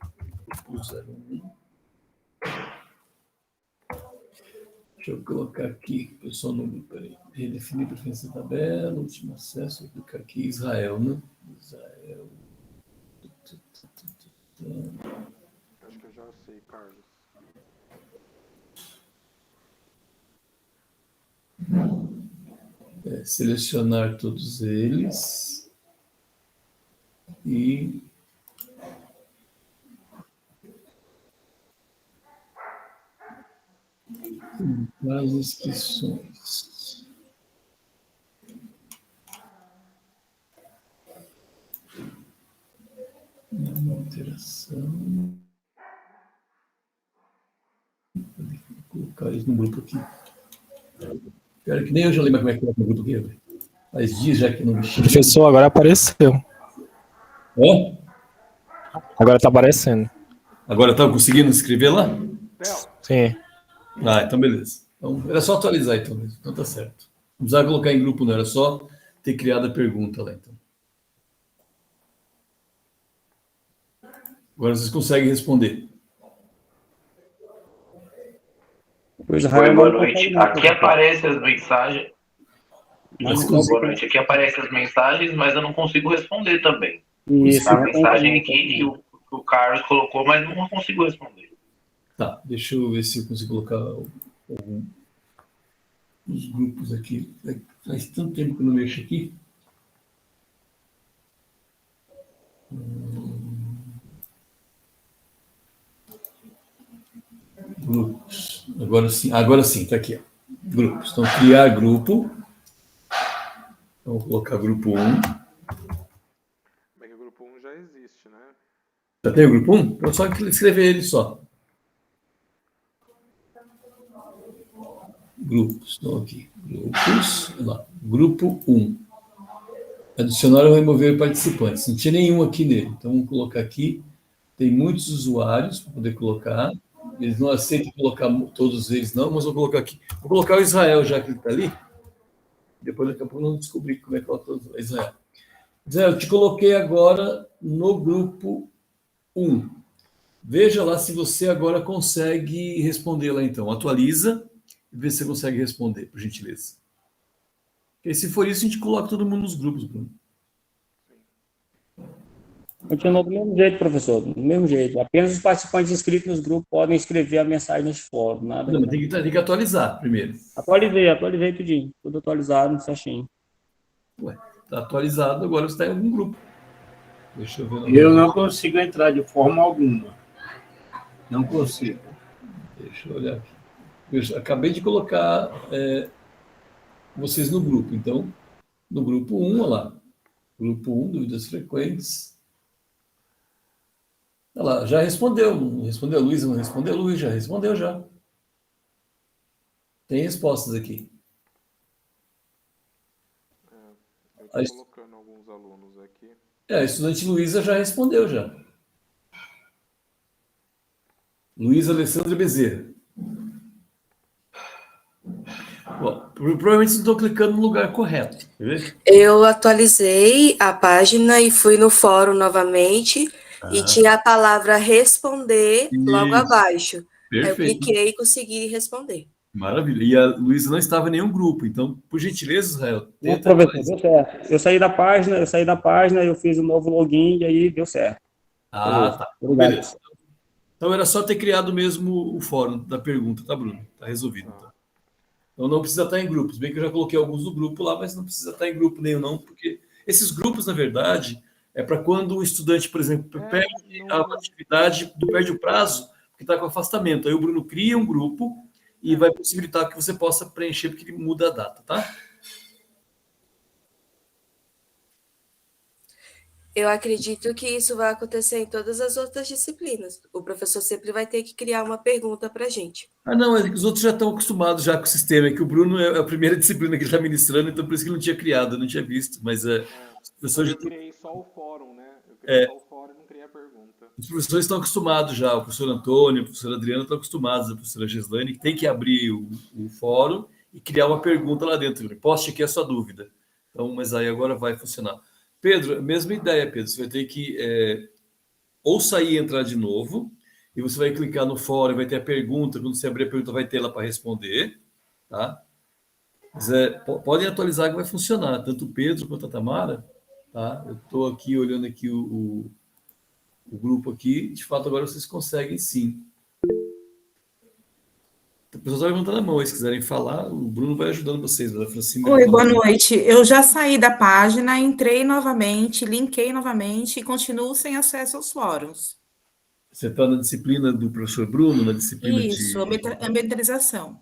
Deixa eu colocar aqui, pessoal, no grupo. Peraí. Redefinir preferência da tabela, último acesso, vou clicar aqui. Israel, né? Israel. Acho que eu já sei, Carlos. Selecionar todos eles e as inscrições. Uma alteração. Vou colocar eles no grupo aqui. Cara, que nem eu já lembro como é que coloca no grupo aqui. Faz dias já que não mexi. Professor, agora apareceu. Hã? Agora tá aparecendo. Agora tá conseguindo escrever lá? Sim. Ah, então beleza. Então, era só atualizar então mesmo. Então tá certo. Não precisava colocar em grupo, não. Era só ter criado a pergunta lá, então. Agora vocês conseguem responder. Oi, boa noite. Aqui aparecem as mensagens. Boa noite. Aqui aparecem as mensagens, mas eu não consigo responder também. Isso. A mensagem aqui que o Carlos colocou, mas não consigo responder. Tá, deixa eu ver se eu consigo colocar os grupos aqui. Faz tanto tempo que eu não mexo aqui. Grupos. Agora sim, tá aqui. Ó. Grupos. Então, criar grupo. Então, vou colocar grupo 1. Mas que o grupo 1 já existe, né? Já tem o grupo 1? Então, só escrever ele só. Grupos. Então, aqui. Grupos. Lá. Grupo 1. Adicionar ou remover participantes. Não tinha nenhum aqui nele. Então, vamos colocar aqui. Tem muitos usuários para poder colocar. Eles não aceitam colocar todos eles, não, mas vou colocar aqui. Vou colocar o Israel, já que ele está ali. Depois, daqui a pouco, nós vamos descobrir como é que coloca Israel. Israel, eu te coloquei agora no grupo 1. Veja lá se você agora consegue responder lá, então. Atualiza e vê se você consegue responder, por gentileza. Porque se for isso, a gente coloca todo mundo nos grupos, Bruno. Continua do mesmo jeito, professor, do mesmo jeito. Apenas os participantes inscritos nos grupos podem escrever a mensagem neste fórum. Nada. Não, mas tem que atualizar primeiro. Atualizei tudinho. Tudo atualizado, certinho. Ué, está atualizado, agora você está em algum grupo. Deixa eu ver. Eu não consigo entrar de forma alguma. Não consigo. Deixa eu olhar aqui. Eu acabei de colocar vocês no grupo. Então, no grupo 1, olha lá. Grupo 1, dúvidas frequentes. Olha lá, já respondeu. Não respondeu a Luísa, não respondeu a Luiz, já respondeu já. Tem respostas aqui. Eu estou colocando alguns alunos aqui. A estudante Luísa já respondeu já. Luísa Alessandra Bezerra. Bom, provavelmente vocês estão clicando no lugar correto. Quer ver? Eu atualizei a página e fui no fórum novamente e tinha a palavra responder logo abaixo. Perfeito. Aí eu cliquei e consegui responder. Maravilha. E a Luísa não estava em nenhum grupo, então, por gentileza, Israel, tenta. Professor, deu certo. Eu saí da página, eu fiz um novo login e aí deu certo. Ah, tá. Beleza. Então era só ter criado mesmo o fórum da pergunta, tá, Bruno? Tá resolvido. Então não precisa estar em grupos. Bem que eu já coloquei alguns no grupo lá, mas não precisa estar em grupo nenhum, não, porque esses grupos, na verdade, é para quando o estudante, por exemplo, perde a atividade, perde o prazo, porque está com afastamento. Aí o Bruno cria um grupo e vai possibilitar que você possa preencher, porque ele muda a data, tá? Eu acredito que isso vai acontecer em todas as outras disciplinas. O professor sempre vai ter que criar uma pergunta para a gente. Ah, não, é que os outros já estão acostumados já com o sistema, é que o Bruno é a primeira disciplina que ele está ministrando, então por isso que ele não tinha criado, eu não tinha visto, mas os professores Eu criei só o fórum, né? Eu criei só o fórum e não criei a pergunta. Os professores estão acostumados já, o professor Antônio, o professor Adriano estão acostumados, a professora Gislane, que tem que abrir o fórum e criar uma pergunta lá dentro. Poste aqui a sua dúvida. Então, mas aí agora vai funcionar. Pedro, mesma ideia, Pedro. Você vai ter que ou sair e entrar de novo, e você vai clicar no fórum, vai ter a pergunta. Quando você abrir a pergunta, vai ter lá para responder. Tá? Mas podem atualizar que vai funcionar, tanto o Pedro quanto a Tamara. Tá? Eu estou aqui olhando aqui o grupo aqui. De fato, agora vocês conseguem sim. O pessoal está levantando a mão, se quiserem falar, o Bruno vai ajudando vocês. Oi, boa noite. Eu já saí da página, entrei novamente, linkei novamente e continuo sem acesso aos fóruns. Você está na disciplina do professor Bruno, na disciplina Isso, ambientalização.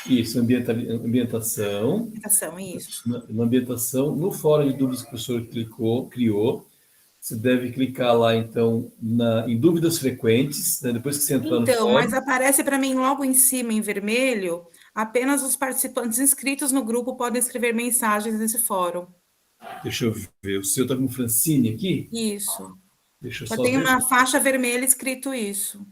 Isso, ambientação. Ambientação, isso. Na ambientação, no fórum de dúvidas que o professor criou, você deve clicar lá, então, em dúvidas frequentes, né? Depois que você entrar no fórum. Então, mas aparece para mim logo em cima, em vermelho, apenas os participantes inscritos no grupo podem escrever mensagens nesse fórum. Deixa eu ver, o seu está com Francine aqui? Isso. Deixa eu só só tem ver. uma faixa vermelha escrito isso.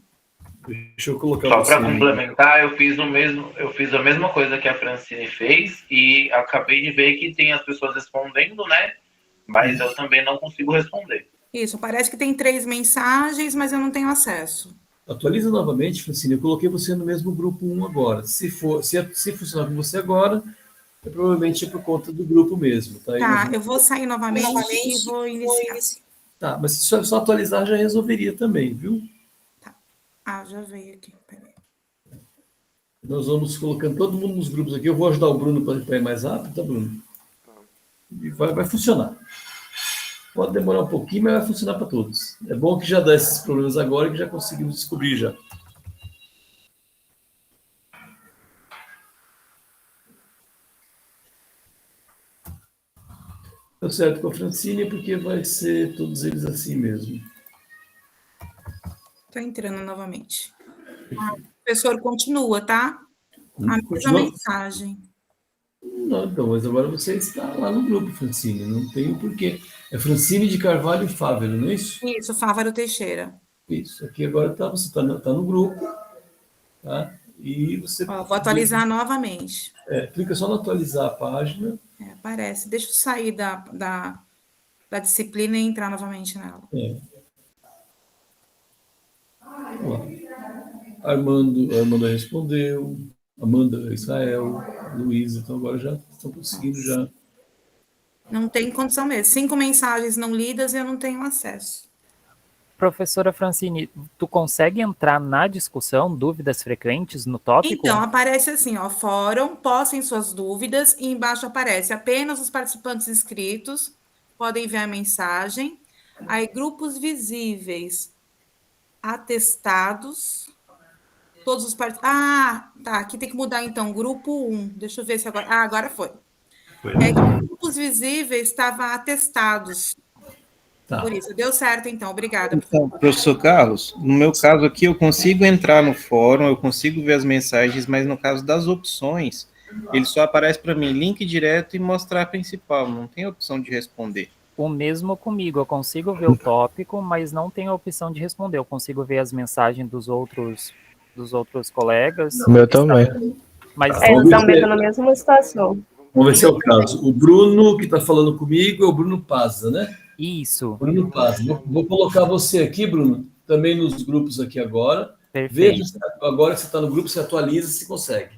Deixa eu colocar só para complementar, eu fiz a mesma coisa que a Francine fez e acabei de ver que tem as pessoas respondendo, né? Mas eu também não consigo responder. Isso, parece que tem 3 mensagens, mas eu não tenho acesso. Atualiza novamente, Francine. Eu coloquei você no mesmo grupo 1 agora. Se funcionar com você agora, provavelmente é por conta do grupo mesmo. Tá, eu vou sair novamente e vou iniciar. Tá, mas se só atualizar já resolveria também, viu? Tá. Já veio aqui. Peraí. Nós vamos colocando todo mundo nos grupos aqui. Eu vou ajudar o Bruno para ir mais rápido, tá, Bruno? E vai funcionar. Pode demorar um pouquinho, mas vai funcionar para todos. É bom que já dá esses problemas agora, que já conseguimos descobrir já. Deu certo com a Francine, porque vai ser todos eles assim mesmo. Estou entrando novamente. O professor continua, tá? A mesma mensagem. Não, então, mas agora você está lá no grupo, Francine, não tem o porquê. É Francine de Carvalho e Fávero, não é isso? Isso, Fávero Teixeira. Isso, aqui agora você está no grupo, tá? e você... Ó, vou atualizar novamente. Clica só no atualizar a página. Aparece. Deixa eu sair da disciplina e entrar novamente nela. Vamos lá. Armando respondeu, Amanda, Israel, Luísa, então agora já estão conseguindo já. Não tem condição mesmo. 5 mensagens não lidas e eu não tenho acesso. Professora Francine, tu consegue entrar na discussão, dúvidas frequentes no tópico? Então, aparece assim, ó, fórum, postem suas dúvidas, e embaixo aparece apenas os participantes inscritos, podem enviar mensagem. Aí, grupos visíveis, atestados, todos os participantes... Ah, tá, aqui tem que mudar então, grupo 1, deixa eu ver se agora... Ah, agora foi. Grupos visíveis estavam atestados. Tá. Por isso, deu certo então, obrigada. Então, professor Carlos, no meu caso aqui, eu consigo entrar no fórum, eu consigo ver as mensagens, mas no caso das opções, ele só aparece para mim link direto e mostrar a principal, não tem opção de responder. O mesmo comigo, eu consigo ver o tópico, mas não tenho a opção de responder. Eu consigo ver as mensagens dos outros colegas. O meu também. Mas eu também estou na mesma situação. Vamos ver se é o caso. O Bruno, que está falando comigo, é o Bruno Paza, né? Isso. Bruno Paza. Vou colocar você aqui, Bruno, também nos grupos aqui agora. Perfeito. Veja se agora que você está no grupo, você atualiza, se consegue.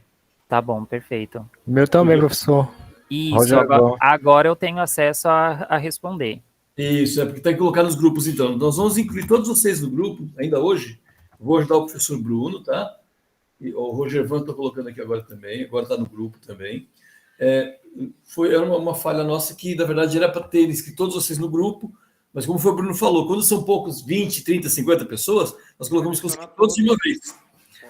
Tá bom, perfeito. O meu também, professor. Isso, agora eu tenho acesso a responder. Isso, porque tem que colocar nos grupos, então. Nós vamos incluir todos vocês no grupo, ainda hoje. Vou ajudar o professor Bruno, tá? E o Rogervan está colocando aqui agora também, agora está no grupo também. Era uma falha nossa que, na verdade, era para ter inscrito todos vocês no grupo, mas como foi o Bruno falou, quando são poucos, 20, 30, 50 pessoas, nós colocamos todos de uma vez.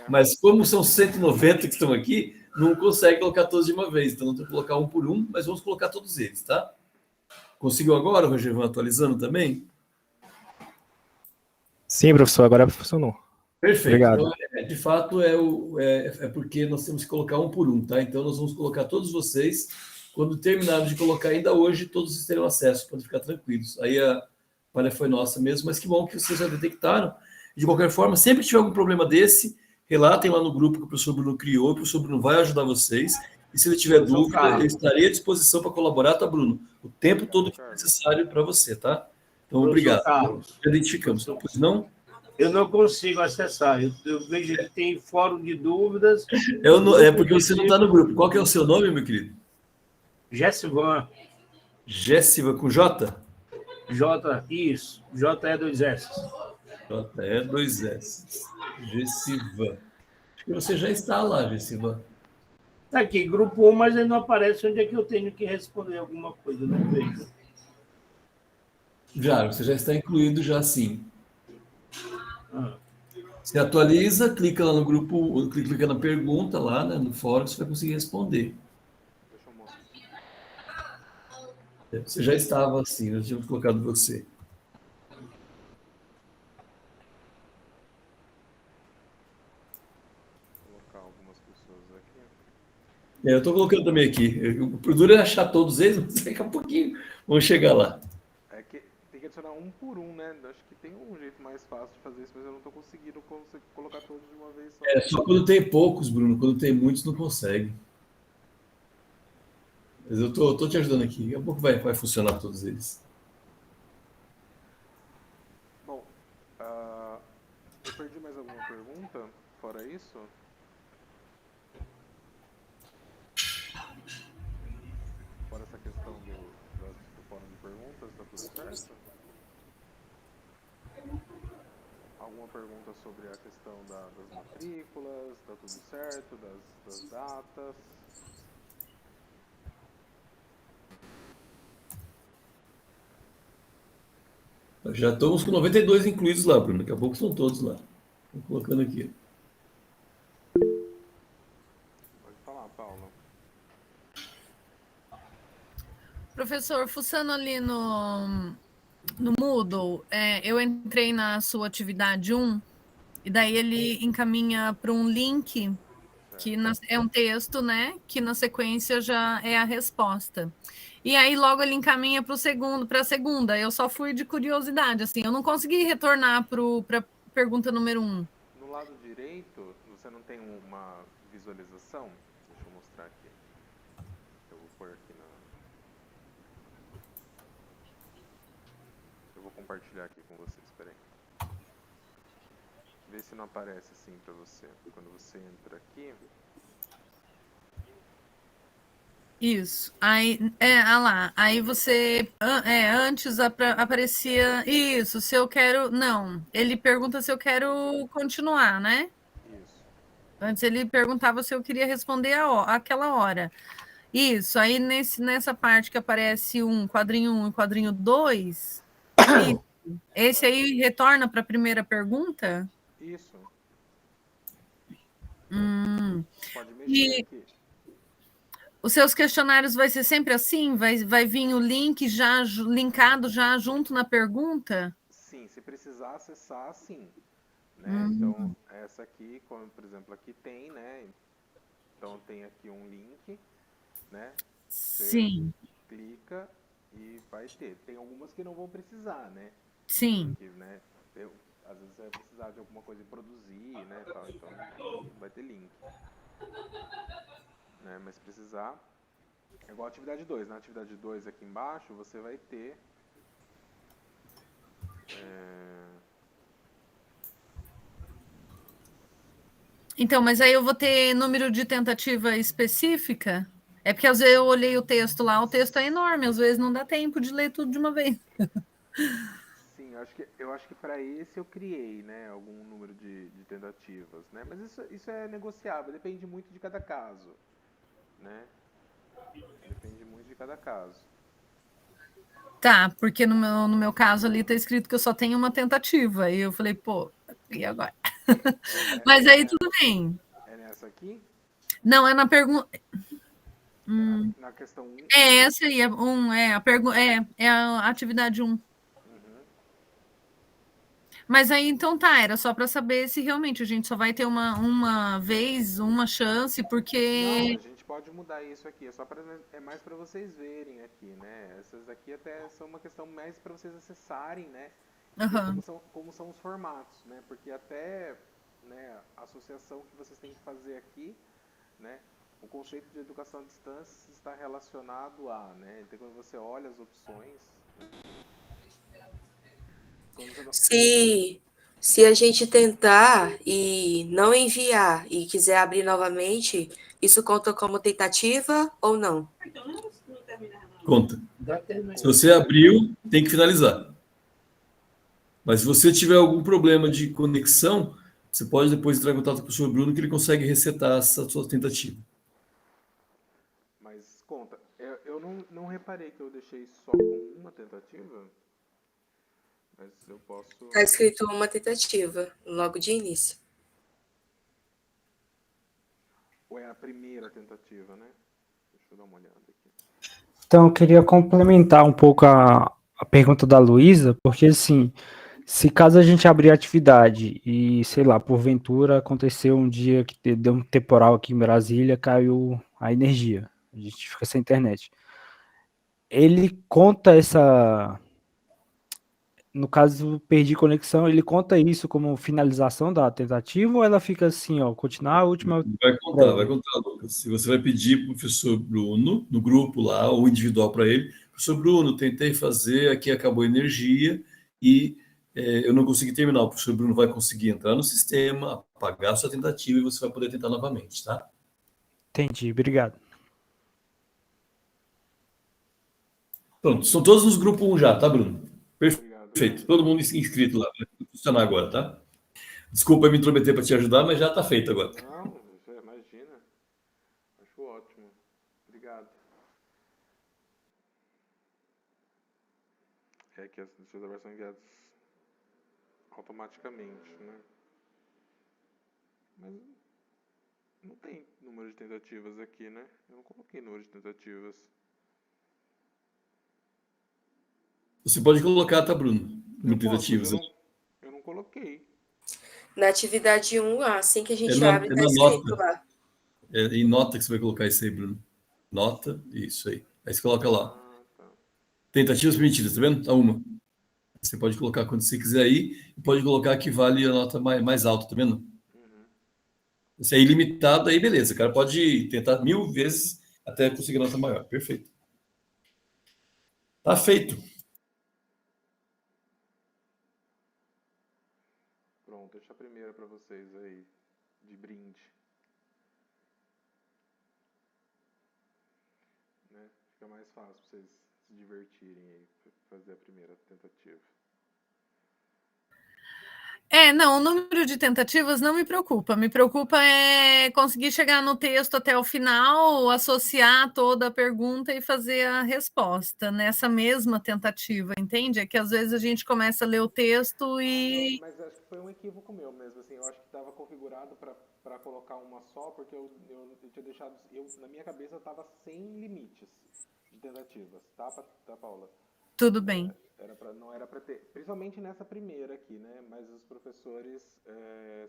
Mas como são 190 que estão aqui, não consegue colocar todos de uma vez, então não tem que colocar um por um, mas vamos colocar todos eles, tá? Conseguiu agora, Rogervan, atualizando também? Sim, professor, agora funcionou. Perfeito. Obrigado. Então, de fato, é porque nós temos que colocar um por um, tá? Então, nós vamos colocar todos vocês. Quando terminarmos de colocar ainda hoje, todos vocês terão acesso, podem ficar tranquilos. Aí a falha foi nossa mesmo, mas que bom que vocês já detectaram. De qualquer forma, sempre que tiver algum problema desse, relatem lá no grupo que o professor Bruno criou, o professor Bruno vai ajudar vocês. E se ele tiver dúvida, eu estarei à disposição para colaborar, tá, Bruno? O tempo todo que é necessário para você, tá? Então, obrigado. Carlos, já identificamos. Pois não? Eu não consigo acessar. Eu vejo que tem fórum de dúvidas. É porque você não está no grupo. Qual que é o seu nome, meu querido? Jessivan. Jessivan com J? J, isso. JE2S. JE2S. Jessivan. Acho que você já está lá, Jessivan. Está aqui, grupo 1, mas ele não aparece onde é que eu tenho que responder alguma coisa. Não vejo. Você já está incluído, já sim. Você atualiza, clica lá no grupo, clica na pergunta lá, né, no fórum, você vai conseguir responder. Você já estava assim, nós tínhamos colocado você. Vou colocar algumas pessoas aqui. Eu estou colocando também aqui. O duro é achar todos eles, mas daqui a pouquinho vamos chegar lá. É que tem que adicionar um por um, né? Acho que tem um jeito mais fácil de fazer isso, mas eu não estou conseguindo colocar todos de uma vez só. Só quando tem poucos, Bruno. Quando tem muitos, não consegue. Mas eu tô te ajudando aqui. Daqui a pouco vai funcionar todos eles. Bom, eu perdi mais alguma pergunta fora isso? Fora essa questão do fórum de perguntas, tá tudo certo? Alguma pergunta sobre a questão das matrículas, tá tudo certo, das datas? Já estamos com 92 incluídos lá, Bruno. Daqui a pouco estão todos lá. Estou colocando aqui. Pode falar, Paula. Professor, fuçando ali no Moodle, eu entrei na sua atividade 1, e daí ele encaminha para um link, que é um texto, né? Que na sequência já é a resposta. E aí logo ele encaminha para a segunda. Eu só fui de curiosidade, assim, eu não consegui retornar para a pergunta número 1. No lado direito, no você não tem uma visualização? Deixa eu mostrar aqui. Eu vou pôr aqui na... Eu vou compartilhar aqui com vocês, peraí. Vê se não aparece assim pra você. Quando você entra aqui... Isso. Aí, lá. Aí você, antes aparecia isso, se eu quero, não. Ele pergunta se eu quero continuar, né? Isso. Antes ele perguntava se eu queria responder aquela hora. Isso. Aí nessa parte que aparece quadrinho 1 e quadrinho 2, esse aí retorna para a primeira pergunta? Isso. Pode mexer E aqui. os seus questionários vai ser sempre assim? Vai vir o link já linkado já junto na pergunta? Sim, se precisar acessar, sim. Né? Então, essa aqui, como, por exemplo, aqui tem, né? Então tem aqui um link, né? Você Sim. clica e vai ter. Tem algumas que não vão precisar, né? Sim. Porque, né? Às vezes você vai precisar de alguma coisa de produzir, né? Tal, então vai ter link. Né? Mas se precisar, é igual a atividade 2. Na atividade 2 aqui embaixo, você vai ter... Então, mas aí eu vou ter número de tentativa específica? É porque às vezes eu olhei o texto lá, o texto é enorme, às vezes não dá tempo de ler tudo de uma vez. Sim, eu acho que para esse eu criei, né, algum número de tentativas, né? Mas isso é negociável, depende muito de cada caso, né? Depende muito de cada caso. Tá, porque no meu caso ali tá escrito que eu só tenho uma tentativa. E eu falei, pô, e agora? Mas aí tudo bem. É nessa aqui? Não, é na pergunta. Na questão 1. É essa aí, é a atividade 1. Mas aí então tá, era só para saber se realmente a gente só vai ter uma vez, uma chance, porque. Não, a gente pode mudar isso aqui, é mais para vocês verem aqui, né? Essas aqui até são uma questão mais para vocês acessarem, né? Como são os formatos, né? Porque até, né, a associação que vocês têm que fazer aqui, né? O conceito de educação à distância está relacionado a, né? Então quando você olha as opções... Se a gente tentar e não enviar e quiser abrir novamente, isso conta como tentativa ou não? Conta. Se você abriu, tem que finalizar. Mas se você tiver algum problema de conexão, você pode depois entrar em contato com o professor Bruno, que ele consegue resetar essa sua tentativa. Mas conta, eu não reparei que eu deixei só com uma tentativa, mas eu posso... Está escrito uma tentativa, logo de início. Ou é a primeira tentativa, né? Deixa eu dar uma olhada aqui. Então, eu queria complementar um pouco a pergunta da Luísa, porque, assim, se caso a gente abrir a atividade e, sei lá, porventura aconteceu um dia que deu um temporal aqui em Brasília, caiu a energia, a gente fica sem internet. Ele conta essa... No caso, perdi conexão, ele conta isso como finalização da tentativa ou ela fica assim, ó, continuar a última... Vai contar, Lucas. Se você vai pedir para o professor Bruno, no grupo lá, ou individual para ele, professor Bruno, tentei fazer, aqui acabou a energia e eu não consegui terminar. O professor Bruno vai conseguir entrar no sistema, apagar a sua tentativa e você vai poder tentar novamente, tá? Entendi, obrigado. Pronto, estão todos nos grupos 1 já, tá, Bruno? Perfeito. Todo mundo inscrito lá. Vai funcionar agora, tá? Desculpa me intrometer para te ajudar, mas já está feito agora. Não, imagina. Acho ótimo. Obrigado. É que as notícias são enviadas automaticamente, né? Mas não tem número de tentativas aqui, né? Eu não coloquei número de tentativas. Você pode colocar, tá, Bruno? No tentativas. Eu não coloquei. Na atividade 1, assim que a gente abre, está escrito lá. É em nota que você vai colocar isso aí, Bruno. Nota, isso aí. Aí você coloca lá. Tentativas permitidas, tá vendo? Tá uma. Você pode colocar quando você quiser aí, e pode colocar que vale a nota mais alta, tá vendo? Se é ilimitado, aí beleza. O cara pode tentar 1000 vezes até conseguir nota maior. Perfeito. Tá feito. Pronto, deixa a primeira para vocês aí, de brinde. Né? Fica mais fácil para vocês se divertirem aí, fazer a primeira tentativa. Não, o número de tentativas não me preocupa. Me preocupa é conseguir chegar no texto até o final, associar toda a pergunta e fazer a resposta nessa mesma tentativa, entende? É que às vezes a gente começa a ler o texto e... Não, mas acho que foi um equívoco meu mesmo, assim, eu acho que estava configurado para colocar uma só, porque eu tinha deixado, na minha cabeça estava sem limites de tentativas, tá Paula? Tudo bem. Não era para ter, principalmente nessa primeira aqui, né? Mas os professores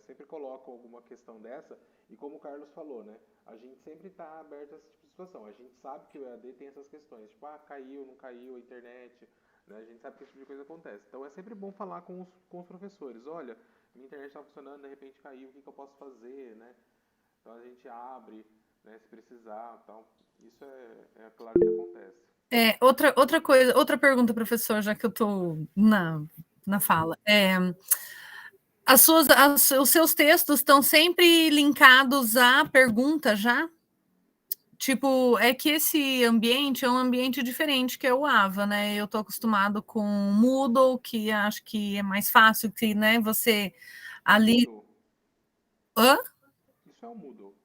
sempre colocam alguma questão dessa, e como o Carlos falou, né? A gente sempre está aberto a esse tipo de situação. A gente sabe que o EAD tem essas questões, tipo, caiu, não caiu a internet, né? A gente sabe que esse tipo de coisa acontece. Então é sempre bom falar com os professores. Olha, minha internet está funcionando, de repente caiu, o que eu posso fazer, né? Então a gente abre, né? Se precisar, tal. Isso é claro que acontece. Outra coisa, outra pergunta, professor, já que eu estou na fala. Os seus textos estão sempre linkados à pergunta já? Tipo, é que esse ambiente é um ambiente diferente que é o AVA, né? Eu estou acostumado com o Moodle, que acho que é mais fácil, que, né, você ali... Hã? Isso é o Moodle.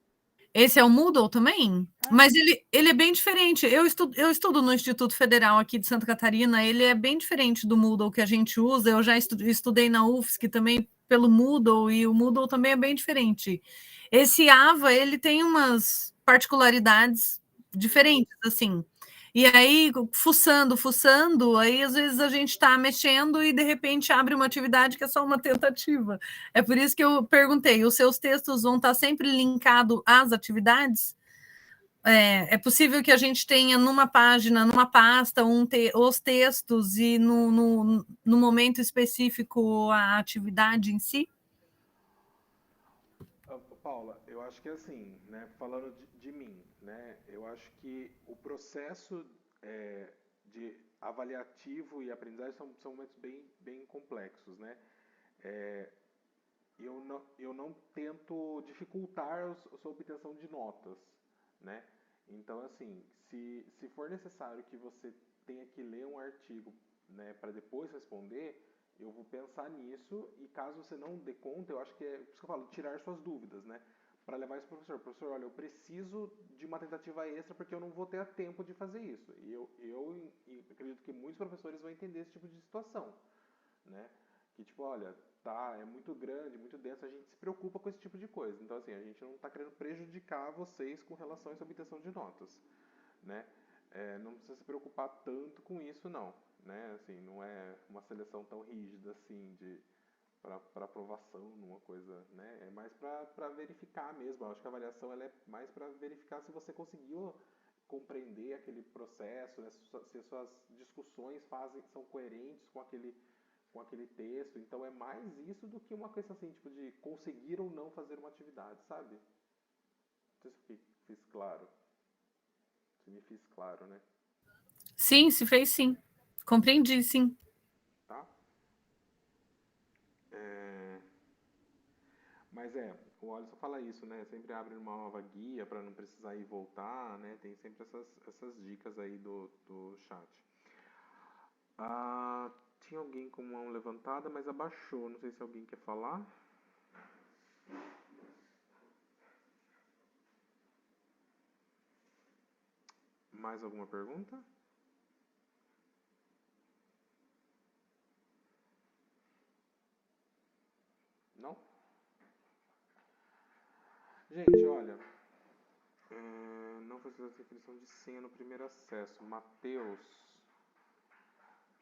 Esse é o Moodle também? Mas ele é bem diferente. Eu estudo no Instituto Federal aqui de Santa Catarina, ele é bem diferente do Moodle que a gente usa. Eu já estudei na UFSC também pelo Moodle, e o Moodle também é bem diferente. Esse AVA, ele tem umas particularidades diferentes, assim. E aí, fuçando, aí às vezes a gente está mexendo e de repente abre uma atividade que é só uma tentativa. É por isso que eu perguntei, os seus textos vão estar sempre linkados às atividades? É possível que a gente tenha numa página, numa pasta, os textos e no momento específico a atividade em si? Paula, eu acho que assim, né, falando de mim, né, eu acho que o processo de avaliativo e aprendizagem são momentos bem complexos, né? Eu não tento dificultar a sua obtenção de notas, né? Então, assim, se for necessário que você tenha que ler um artigo, né, para depois responder, eu vou pensar nisso, e caso você não dê conta, eu acho que é por isso que eu falo, tirar suas dúvidas, né? Para levar isso para o professor. Professor, olha, eu preciso de uma tentativa extra porque eu não vou ter tempo de fazer isso. E eu acredito que muitos professores vão entender esse tipo de situação, né? Que tipo, olha, é muito grande, muito denso, a gente se preocupa com esse tipo de coisa. Então, assim, a gente não está querendo prejudicar vocês com relação a essa obtenção de notas, né? Não precisa se preocupar tanto com isso, não, né? Assim, não é uma seleção tão rígida assim para aprovação numa coisa, né? É mais para verificar mesmo. Eu acho que a avaliação ela é mais para verificar se você conseguiu compreender aquele processo, né? Se suas discussões são coerentes com aquele texto. Então é mais isso do que uma questão assim, tipo, de conseguir ou não fazer uma atividade, sabe? Não sei se fiz claro. Se me fiz claro, né? Sim, se fez sim. Compreendi, sim. Tá? Mas o Alisson fala isso, né? Sempre abre uma nova guia para não precisar ir voltar, né? Tem sempre essas dicas aí do chat. Tinha alguém com mão levantada, mas abaixou. Não sei se alguém quer falar. Mais alguma pergunta? Não? Gente, olha, não foi a definição de senha no primeiro acesso. Matheus,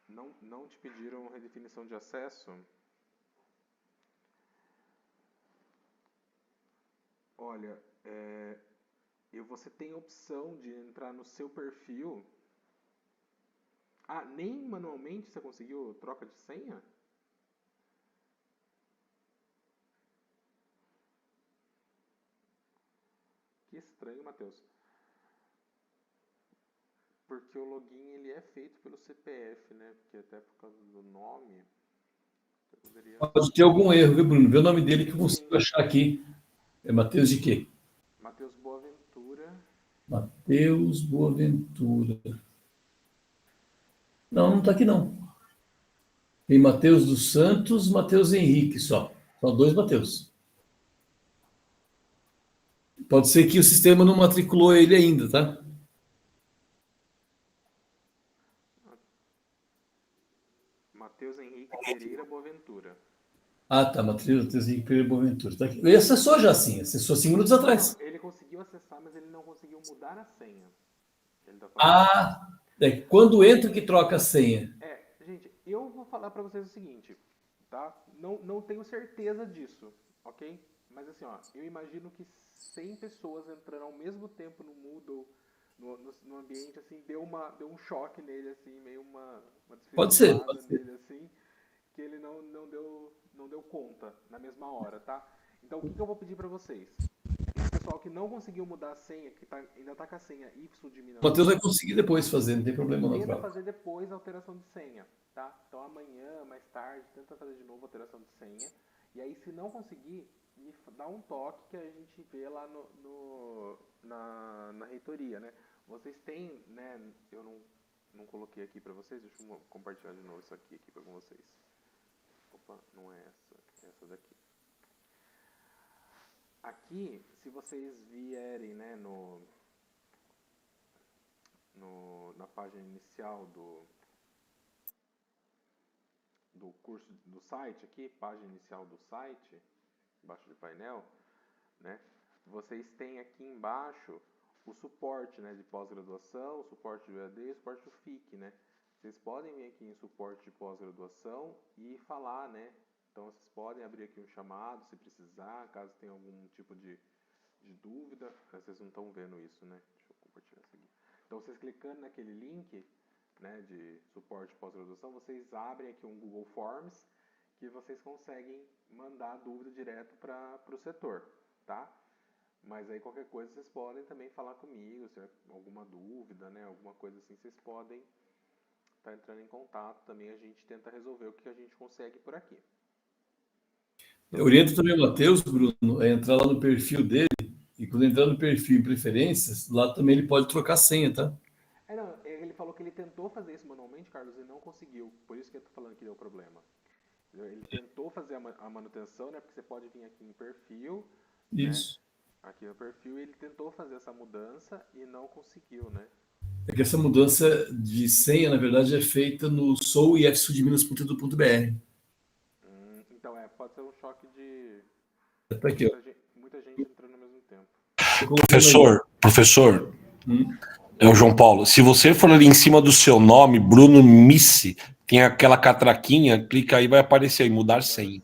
não te pediram redefinição de acesso? Olha, você tem a opção de entrar no seu perfil. Nem manualmente você conseguiu troca de senha? Que estranho, Matheus. Porque o login ele é feito pelo CPF, né? Porque até por causa do nome... Poderia... Pode ter algum erro, viu, Bruno? Vê o nome dele que eu consigo achar aqui. É Matheus de quê? Matheus Boaventura. Matheus Boaventura. Não está aqui não. Tem Matheus dos Santos, Matheus Henrique só. São 2 Matheus. Pode ser que o sistema não matriculou ele ainda, tá? Matheus Henrique Pereira Boaventura. Ah, tá. Matheus Henrique Pereira Boaventura. Tá aqui. Ele acessou já sim. Acessou 5 minutos atrás. Não, ele conseguiu acessar, mas ele não conseguiu mudar a senha. Ele tá Quando entra que troca a senha. Gente, eu vou falar para vocês o seguinte, tá? Não tenho certeza disso, ok? Mas assim, ó, eu imagino que 100 pessoas entrando ao mesmo tempo no Moodle, no ambiente, assim, deu um choque nele, assim, meio uma Pode ser. nele, assim, que ele não deu conta na mesma hora, tá? Então, o que eu vou pedir para vocês? Esse pessoal que não conseguiu mudar a senha, que ainda tá com a senha Y de Minas. O Matheus vai conseguir depois fazer, não tem problema não. Tenta fazer depois a alteração de senha, tá? Então amanhã, mais tarde, tenta fazer de novo a alteração de senha. E aí, se não conseguir, me dá um toque que a gente vê lá na reitoria, né? Vocês têm, né? Eu não coloquei aqui para vocês, deixa eu compartilhar de novo isso aqui com vocês. Opa, não é essa, é essa daqui. Aqui, se vocês vierem, né, na página inicial do curso, do site aqui, página inicial do site, embaixo do painel, né, vocês têm aqui embaixo o suporte, né, de pós-graduação, o suporte do EAD e o suporte do FIC, né. Vocês podem vir aqui em suporte de pós-graduação e falar, né. Então, vocês podem abrir aqui um chamado, se precisar, caso tenha algum tipo de dúvida. Vocês não estão vendo isso, né? Deixa eu compartilhar isso aqui. Então, vocês clicando naquele link, né, de suporte pós-graduação, vocês abrem aqui um Google Forms que vocês conseguem mandar a dúvida direto para o setor, tá? Mas aí, qualquer coisa, vocês podem também falar comigo, se é alguma dúvida, né, alguma coisa assim, vocês podem estar entrando em contato. Também a gente tenta resolver o que a gente consegue por aqui. Eu oriento também o Matheus, Bruno, a entrar lá no perfil dele, e quando entrar no perfil em preferências, lá também ele pode trocar senha, tá? Não, ele falou que ele tentou fazer isso manualmente, Carlos, e não conseguiu. Por isso que eu tô falando que deu problema. Ele tentou fazer a manutenção, né? Porque você pode vir aqui em perfil. Isso. Né? Aqui no perfil, ele tentou fazer essa mudança e não conseguiu, né? É que essa mudança de senha, na verdade, é feita no souifsudminas.edu.br. Então, pode ser um choque de Tá aqui, ó. muita gente entrando ao mesmo tempo. Professor, é o João Paulo. Se você for ali em cima do seu nome, Bruno Missi, tem aquela catraquinha, clica aí, vai aparecer aí, mudar senha.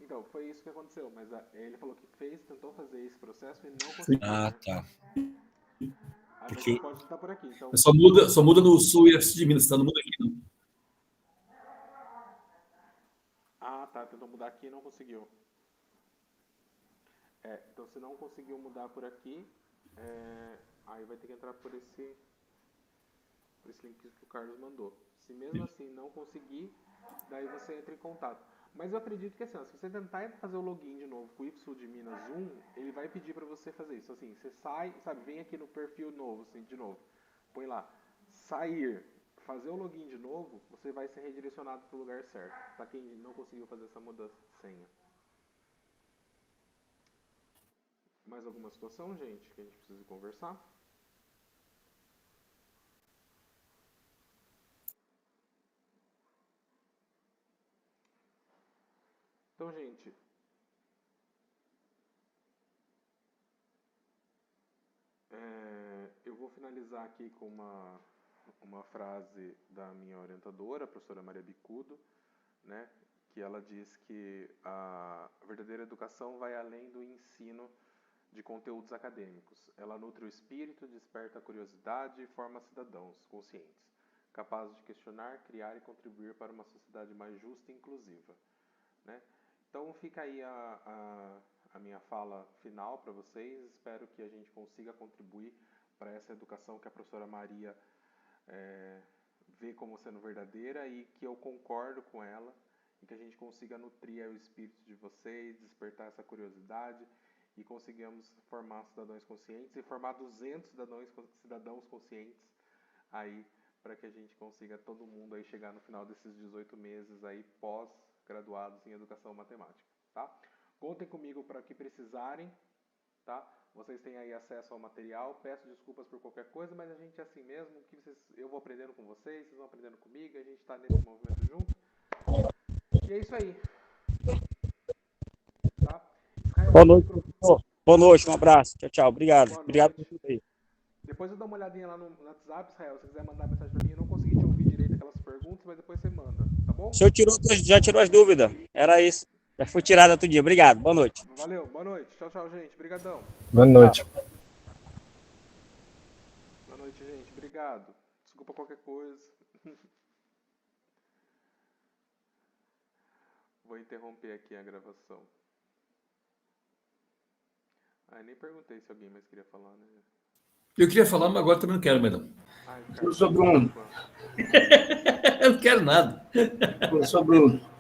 Então, foi isso que aconteceu, mas ele falou que tentou fazer esse processo e não conseguiu. Tá. Porque pode estar por aqui. Então... Só muda no Sul e FC de Minas, tá? Não muda aqui, não. Tá. Tentou mudar aqui e não conseguiu. Então, se não conseguiu mudar por aqui, aí vai ter que entrar por esse link que o Carlos mandou. Se mesmo assim não conseguir, daí você entra em contato. Mas eu acredito que assim, se você tentar fazer o login de novo com o Y de Minas 1, ele vai pedir para você fazer isso. Assim, você sai, sabe, vem aqui no perfil novo, assim, de novo. Põe lá, sair, fazer o login de novo, você vai ser redirecionado para o lugar certo. Para quem não conseguiu fazer essa mudança de senha. Mais alguma situação, gente, que a gente precisa conversar? Então, gente, eu vou finalizar aqui com uma frase da minha orientadora, a professora Maria Bicudo, né, que ela diz que a verdadeira educação vai além do ensino de conteúdos acadêmicos. Ela nutre o espírito, desperta a curiosidade e forma cidadãos conscientes, capazes de questionar, criar e contribuir para uma sociedade mais justa e inclusiva, né? Então fica aí a a minha fala final para vocês. Espero que a gente consiga contribuir para essa educação que a professora Maria vê como sendo verdadeira e que eu concordo com ela, e que a gente consiga nutrir o espírito de vocês, despertar essa curiosidade e consigamos formar cidadãos conscientes e formar 200 cidadãos conscientes aí, para que a gente consiga todo mundo aí chegar no final desses 18 meses aí pós-graduados em educação matemática, tá? Contem comigo para o que precisarem, tá? Vocês têm aí acesso ao material. Peço desculpas por qualquer coisa, mas a gente é assim mesmo, eu vou aprendendo com vocês vão aprendendo comigo, a gente está nesse movimento junto. E é isso aí. Tá? Boa noite, professor. Boa noite, um abraço. Tchau, tchau. Obrigado. Obrigado por tudo aí. Depois eu dou uma olhadinha lá no WhatsApp, Israel, se você quiser mandar mensagem para mim. Eu não consegui te ouvir direito aquelas perguntas, mas depois você manda, tá bom? O senhor já tirou as dúvidas. Era isso. Já foi tirada todo dia. Obrigado. Boa noite. Valeu. Boa noite. Tchau, tchau, gente. Obrigadão. Boa noite. Boa noite, gente. Obrigado. Desculpa qualquer coisa. Vou interromper aqui a gravação. Nem perguntei se alguém mais queria falar, né? Eu queria falar, mas agora também não quero mais não. Professor Bruno. Eu não quero nada. Professor Bruno.